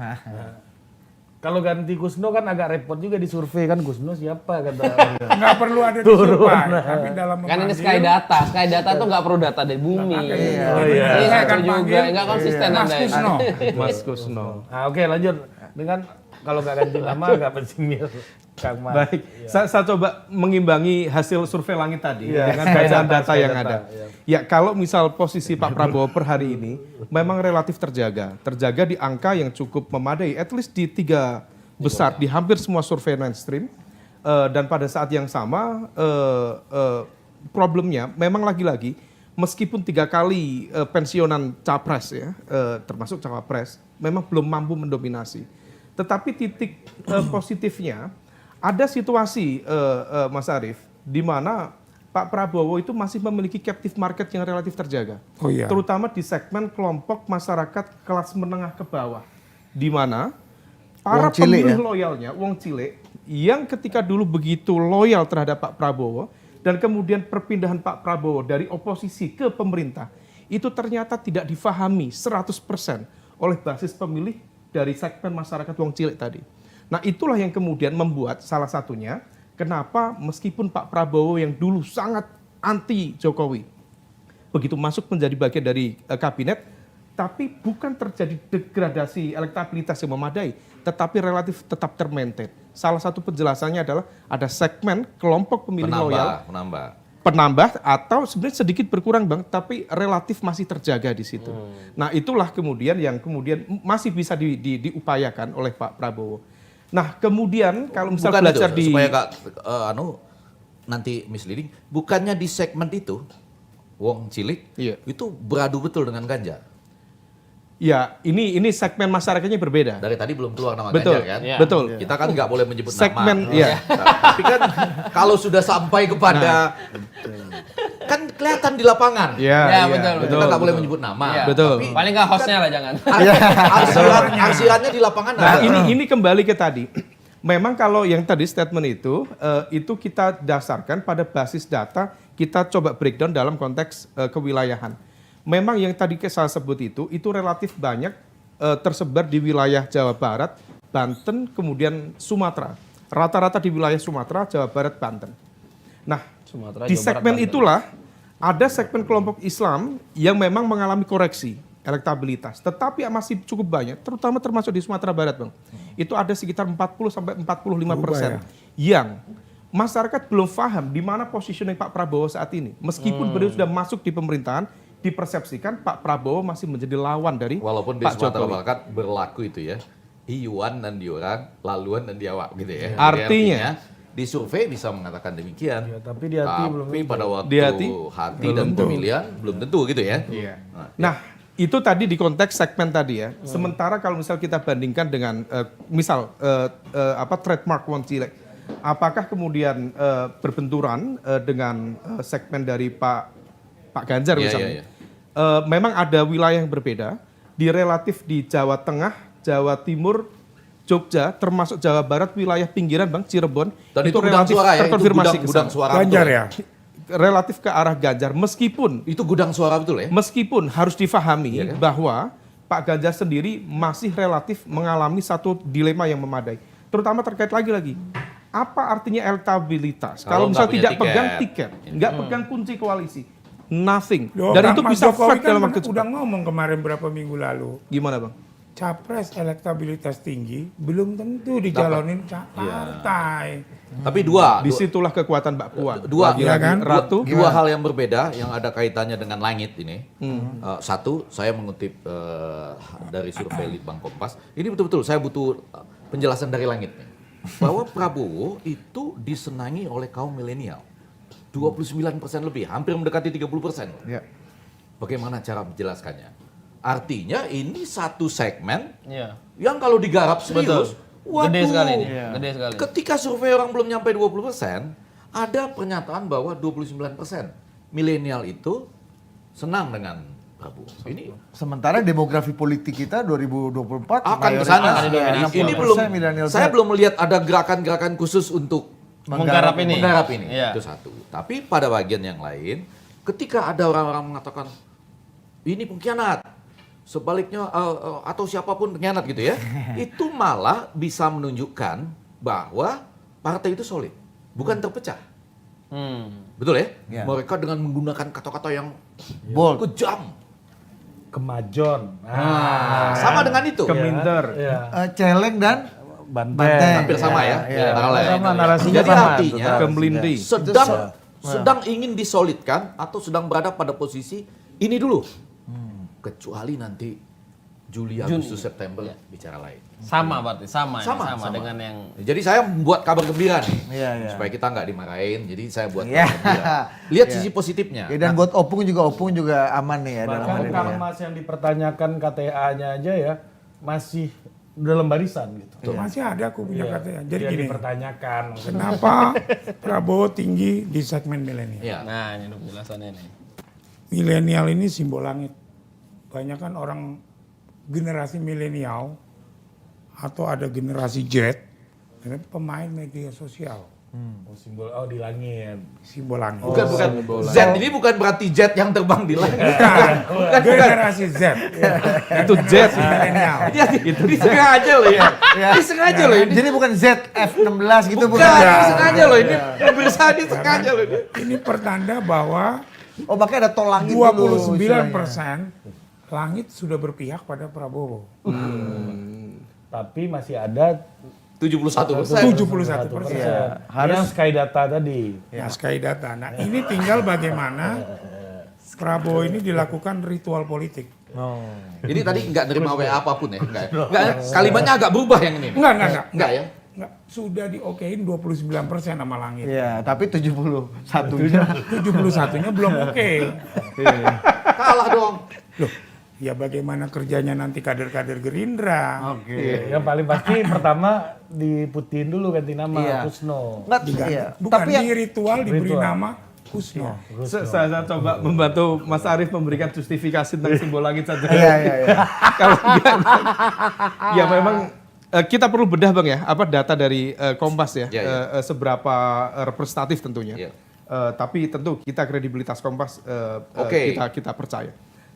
kalau ganti Kusno kan agak repot juga di survei kan Kusno siapa kata. Nggak perlu ada di survei, tapi dalam Kan ini memanggil, Sky Data. Sky Data tuh nggak perlu data dari bumi. Oh, Ini Saya satu akan juga. panggil Nggak konsisten Mas Anda. Kusno. Mas Kusno. Nah, oke lanjut dengan kalau nggak ganti nama agak pesimis Kang Mas. Baik, saya coba mengimbangi hasil survei langit tadi Iya, dengan Sky bacaan Data, data Sky yang Data, ada. iya. Ya kalau misal posisi Pak Prabowo per hari ini memang relatif terjaga di angka yang cukup memadai, at least di 3 besar di hampir semua survei mainstream. Dan pada saat yang sama problemnya memang lagi-lagi meskipun 3 kali pensiunan capres ya, termasuk cawapres, memang belum mampu mendominasi. Tetapi titik positifnya ada situasi Mas Arief di mana Pak Prabowo itu masih memiliki captive market yang relatif terjaga. Oh iya. Terutama di segmen kelompok masyarakat kelas menengah ke bawah. Di mana para Wong cilik pemilih ya? loyalnya, wong cilik, yang ketika dulu begitu loyal terhadap Pak Prabowo, dan kemudian perpindahan Pak Prabowo dari oposisi ke pemerintah, itu ternyata tidak difahami 100% oleh basis pemilih dari segmen masyarakat wong cilik tadi. Nah itulah yang kemudian membuat salah satunya, kenapa meskipun Pak Prabowo yang dulu sangat anti Jokowi, begitu masuk menjadi bagian dari kabinet, tapi bukan terjadi degradasi elektabilitas yang memadai, tetapi relatif tetap termaintain. Salah satu penjelasannya adalah ada segmen kelompok pemilih loyal penambah atau sebenarnya sedikit berkurang Bang, tapi relatif masih terjaga di situ. Nah itulah kemudian yang kemudian masih bisa diupayakan oleh Pak Prabowo. Nah kemudian kalau misalnya Bukan belajar itu, di supaya gak nanti misleading, bukannya di segmen itu wong cilik Iya. itu beradu betul dengan Ganjar. ya ini segmen masyarakatnya berbeda. Dari tadi belum keluar nama Betul, Ganjar kan? Iya. betul. Kita kan nggak boleh menyebut Segmen, nama. iya. Tapi kan kalau sudah sampai kepada kan kelihatan di lapangan. Ya, betul, Kita nggak boleh menyebut nama. Iya. Betul. Tapi Paling nggak hostnya lah jangan. arsirannya di lapangan Nah, ada. ini kembali ke tadi. Memang kalau yang tadi statement itu kita dasarkan pada basis data, kita coba breakdown dalam konteks kewilayahan. Memang yang tadi saya sebut itu relatif banyak tersebar di wilayah Jawa Barat, Banten, kemudian Sumatera. rata-rata di wilayah Sumatera, Jawa Barat, Banten. Nah, Sumatera, di Jawa Barat, segmen Banten. itulah ada segmen kelompok Islam yang memang mengalami koreksi elektabilitas, tetapi masih cukup banyak, terutama termasuk di Sumatera Barat, Bang. Itu ada sekitar 40-45% yang masyarakat belum paham di mana positioning Pak Prabowo saat ini. Meskipun beliau sudah masuk di pemerintahan, dipersepsikan Pak Prabowo masih menjadi lawan dari Walaupun di Pak Sumatera Jokowi. Barat berlaku itu ya, iuan dan diorang, laluan dan diawak gitu ya. Jadi Artinya, di survei bisa mengatakan demikian. Ya, tapi di hati belum Tapi pada waktu Di hati dan pemilihan belum tentu gitu ya. Nah, itu tadi di konteks segmen tadi ya. Sementara kalau misal kita bandingkan dengan trademark Wong Cilek, apakah kemudian berbenturan dengan segmen dari Pak Ganjar Iya, misalnya? iya, iya. Memang ada wilayah yang berbeda. Relatif di Jawa Tengah, Jawa Timur, Jogja, termasuk Jawa Barat, wilayah pinggiran Bang, Cirebon, Dan itu gudang suara ya, itu terkonfirmasi ke gudang sana. suara Ganjar betul ya. Relatif ke arah Ganjar, meskipun Itu gudang suara betul ya. Meskipun harus difahami Iya kan? bahwa Pak Ganjar sendiri masih relatif mengalami satu dilema yang memadai. Terutama terkait lagi. Apa artinya elektabilitas? Kalau Kalau misal nggak punya tidak pegang tiket. tiket, nggak pegang kunci koalisi, nothing. Loh, Dan kan itu Mas bisa Jokowi fight kan dalam waktu udah cepat. ngomong kemarin berapa minggu lalu. Gimana Bang? Capres elektabilitas tinggi belum tentu dijalonin partai. Tapi dua Disitulah kekuatan Mbak Puan. dua Lagi-lagi Iya kan? Ratu. dua hal yang berbeda yang ada kaitannya dengan langit ini. Satu, saya mengutip dari survei Litbang Kompas. Ini betul-betul saya butuh penjelasan dari langit nih. Bahwa Prabowo itu disenangi oleh kaum milenial. 29% lebih, hampir mendekati 30%. Ya. Bagaimana cara menjelaskannya? Artinya ini satu segmen Iya. yang kalau digarap serius, waduh, Gede sekali ini. Gede sekali. ketika survei orang belum nyampe 20%, ada pernyataan bahwa 29% milenial itu senang dengan Prabowo. Ini Sementara demografi politik kita 2024 akan ke sana. mayoritas, Ini 60% belum, milenial saya Z. belum melihat ada gerakan-gerakan khusus untuk Menggarap ini. Iya. Itu satu. Tapi pada bagian yang lain, ketika ada orang-orang mengatakan ini pengkhianat, sebaliknya atau siapapun pengkhianat gitu ya, itu malah bisa menunjukkan bahwa partai itu solid, bukan terpecah. Betul ya? Ya. Mereka dengan menggunakan kata-kata yang Bold. kejam. Kemajon. Sama dengan itu. Keminter. Iya. Celeng dan Banteng. Hampir sama ya. Iya. paralel. Sama, narasinya Jadi sama. artinya Kemelindi. sedang ingin disolidkan atau sedang berada pada posisi ini dulu. Kecuali nanti Juli, Agustus, September bicara lain. Sama berarti, sama Sama. dengan yang Jadi saya membuat kabar gembira nih. Iya, iya. Supaya kita nggak dimarahin. Jadi saya buat Iya. kabar gembira. Lihat sisi positifnya. Ya, dan buat Opung juga aman nih ya dalam hal Bahkan ini. Kang Ya. Mas yang dipertanyakan KTA-nya aja ya masih dalam barisan gitu. Masih ada aku punya Iya. katanya. Jadi Yang gini, dipertanyakan. kenapa Prabowo tinggi di segmen milenial? Iya. nah ini penjelasannya nih. Milenial ini simbol langit. Banyak kan orang generasi milenial atau ada generasi Z, ini pemain media sosial, Oh, simbol di langit. simbol langit. Bukan. Z ini bukan berarti jet yang terbang di langit. Bukan. Generasi Z. Itu jet. Milenial. Itu disengaja loh ya. Disengaja loh ini. Jadi bukan ZF16 gitu Bukan, bukan. sengaja loh ini. Berusaha disengaja loh ini. Ini pertanda bahwa Oh makanya ada tol langit dulu. 29% langit sudah berpihak pada Prabowo. Tapi masih ada 71%. 71%. Iya. Yang Sky Data tadi. Ya, Sky Data. Nah, ini tinggal bagaimana Prabowo ini dilakukan ritual politik. Jadi tadi nggak nerima WA apapun ya? Nggak kalimatnya agak berubah yang ini. Enggak. Enggak ya? Enggak, sudah diokein 29% sama langit. Iya, tapi 71-nya. 71-nya belum oke. Kalah dong. Loh, ya bagaimana kerjanya nanti kader-kader Gerindra? Oke. Yang paling pasti pertama diputiin dulu ganti nama Iya. Kusno. Nggak, Diganti. iya. Bukan Tapi yang di ritual diberi Ritual. nama Kusno. Saya coba membantu Mas Arief memberikan justifikasi tentang simbol langit saja. Iya. Kalau enggak, ya memang kita perlu bedah Bang ya, apa data dari Kompas ya, Ya. seberapa representatif tentunya. Ya. Tapi tentu kita kredibilitas Kompas Oke. kita percaya.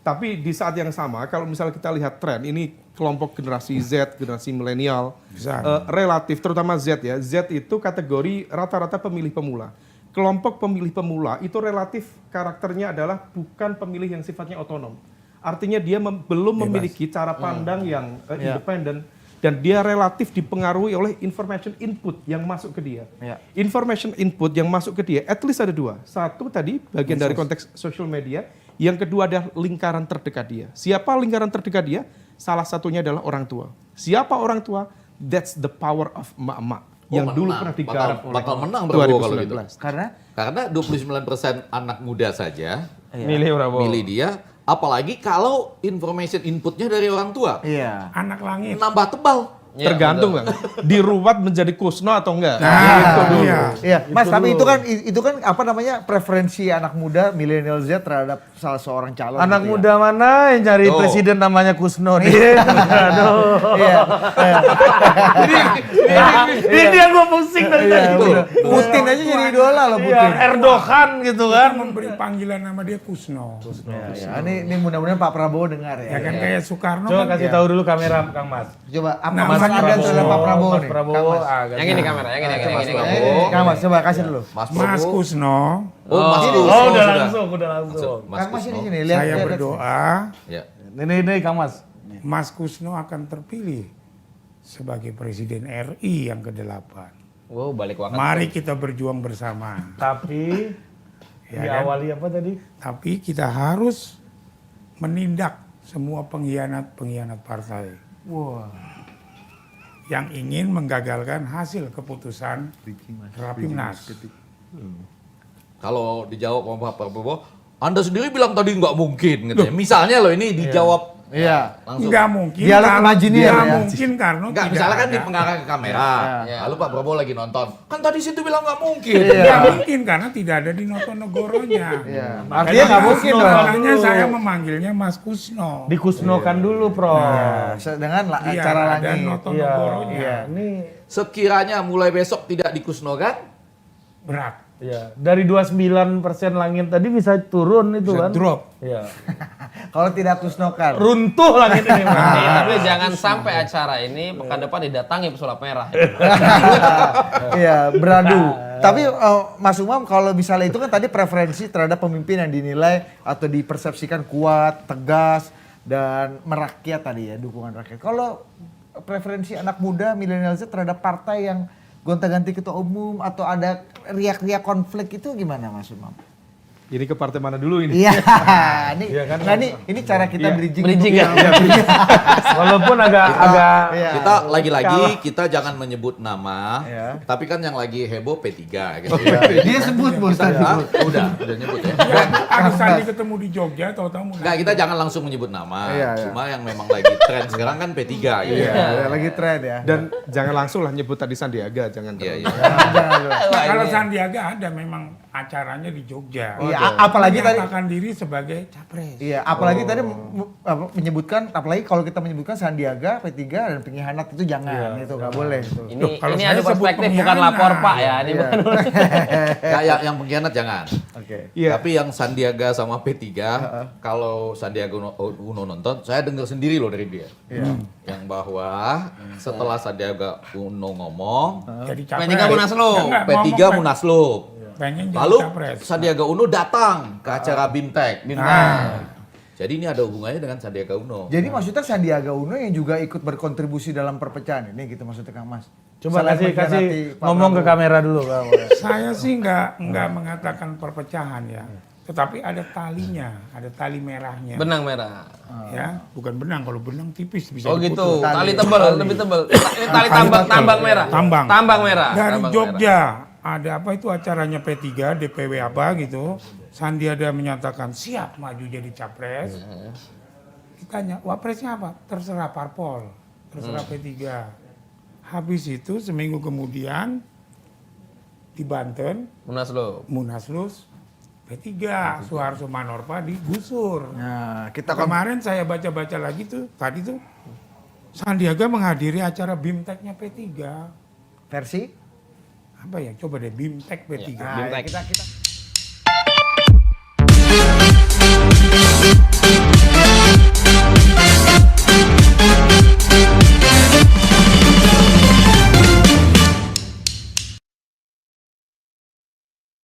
Tapi di saat yang sama, kalau misalnya kita lihat tren, ini kelompok generasi Z, generasi milenial, relatif, terutama Z ya. Z itu kategori rata-rata pemilih pemula. Kelompok pemilih pemula itu relatif karakternya adalah bukan pemilih yang sifatnya otonom. Artinya dia belum memiliki cara pandang yang independen. Dan dia relatif dipengaruhi oleh information input yang masuk ke dia. Information input yang masuk ke dia, at least ada dua. Satu tadi bagian dari konteks social media. Yang kedua adalah lingkaran terdekat dia. Siapa lingkaran terdekat dia? Salah satunya adalah orang tua. Siapa orang tua? That's the power of emak-emak. Yang dulu pernah digarap oleh bakal menang Prabowo kalau gitu. Karena 29% anak muda saja Milih Prabowo. milih dia, apalagi kalau information inputnya dari orang tua. iya. Anak langit. Nambah tebal. tergantung Bang. Diruat menjadi kusno atau enggak. Iya. Iya, Mas, tapi itu kan apa namanya preferensi anak muda milenial Z terhadap salah seorang calon. Anak gitu ya. muda mana yang cari Oh. presiden namanya Kusno nih? Aduh. Iya. Ini yang gue pusing dari tadi. Putin aja jadi idola loh Iya, Putin. Erdogan gitu kan. Memberi panggilan nama dia Kusno. Ya, ini mudah-mudahan Pak Prabowo dengar Ya ya. kan kayak Soekarno Coba kan. kasih tahu dulu kamera Kang Mas. Coba apa Nah, pesan Mas Anda terhadap Pak Prabowo Mas nih? Prabowo. Kang Mas. Yang ini kamera, yang ini Kang Mas, coba kasih dulu. Mas Mas Prabowo. Kusno, Oh, Mas Ini. Kusno Oh, udah sudah. langsung, udah langsung. Mas Kang Mas Kusno. ini sini lihat. saya lihat. berdoa Ya. Ini Kang Mas. Mas Kusno akan terpilih sebagai Presiden RI yang ke-8. Wow, balik waktu. Mari kita berjuang bersama. Tapi Ya kan? diawali apa tadi? Tapi kita harus menindak semua pengkhianat-pengkhianat partai. Wah. Yang ingin menggagalkan hasil keputusan Rapimnas. Kalau dijawab sama Pak Prabowo, Anda sendiri bilang tadi nggak mungkin gitu ya. Misalnya loh ini dijawab Iya. langsung. Nggak mungkin. Dialog kalau- imajiner nggak ya. mungkin karena Enggak, tidak misalnya kan ada. di pengarah ke kamera. Ya. Lalu Pak Prabowo lagi nonton. Kan tadi situ bilang nggak mungkin. Nggak mungkin karena tidak ada di Notonegoronya. Iya. Artinya nggak mungkin dong. Makanya saya memanggilnya Mas Kusno. Dikusnokan dulu, Pro. Dengan Iya, cara ada langit. Notonegoronya. Iya. Ini Sekiranya mulai besok tidak dikusnokan, Berat. ya dari 29% langit tadi bisa turun itu Bisa kan? drop. Iya. Kalau tidak kusnokan. Runtuh langit ini. Mas. Tapi jangan sampai acara ini pekan depan didatangi pesulap merah. Iya, beradu. Tapi Mas Umam kalau misalnya itu kan tadi preferensi terhadap pemimpin yang dinilai atau dipersepsikan kuat, tegas dan merakyat tadi ya, dukungan rakyat. Kalau preferensi anak muda milenial Z terhadap partai yang gonta-ganti ketua umum atau ada riak-riak konflik itu gimana Mas Umam? Ini ke partai mana dulu ini? Iya, ini cara kita bridging. Bridging ya. Walaupun agak Iya. kita lagi-lagi kita jangan menyebut nama. Iya. Tapi kan yang lagi heboh P3 gitu. Dia sebut bos tadi. Ah, udah nyebut ya. Ada Sandi ketemu di Jogja, tahu-tahu Enggak, kita jangan langsung menyebut nama. Iya, iya. Cuma yang memang lagi tren sekarang kan P3 gitu. Iya, lagi tren ya. Dan jangan langsung lah nyebut tadi Sandiaga, jangan. Iya, terlalu. iya. Jangan dulu. Kalau Sandiaga ada memang acaranya di Jogja. Iya, apalagi tadi Menyatakan diri sebagai capres. Iya, apalagi tadi menyebutkan, apalagi kalau kita menyebutkan Sandiaga, P3 dan pengkhianat itu jangan, itu nggak boleh. Itu. Ini kalau ini saya ada sebut perspektif bukan pengkhianat. lapor Pak ya. Ini bukan. Kayak yang pengkhianat jangan. Oke. Iya. Tapi yang Sandiaga sama P3, kalau Sandiaga Uno nonton, saya dengar sendiri loh dari dia. Yang bahwa setelah Sandiaga Uno ngomong, Jadi capres. P3 Munaslup. Enggak, P3 ngomong, Munaslup. pengen jadi Lalu capres. Sandiaga Uno datang ke acara BIMTEK. Jadi ini ada hubungannya dengan Sandiaga Uno. Jadi maksudnya Sandiaga Uno yang juga ikut berkontribusi dalam perpecahan ini gitu maksudnya Kang Mas. Coba Selain kasih mengkhianati Pak ngomong ke Prabowo. kamera dulu, Kang. Saya sih nggak mengatakan perpecahan ya. Tetapi ada talinya, ada tali merahnya. Benang merah. Ya, bukan benang. Kalau benang tipis bisa Oh diputus. gitu. Tali tebal, lebih tebal. Ini tali tambang merah. Tambang. Tambang merah. Dari Tambang Jogja ada apa itu acaranya P3 DPW apa gitu. Sandiaga menyatakan siap maju jadi capres. Ditanya wapresnya apa? Terserah parpol, terserah P3. Habis itu seminggu kemudian di Banten Munaslup. Munaslup P3 Soeharto Manorfa digusur. Nah, kita Kemarin saya baca-baca lagi tuh tadi tuh Sandiaga menghadiri acara BIMTEK-nya P3. versi Apa ya? Coba deh BIMTEK P3. Nah, kita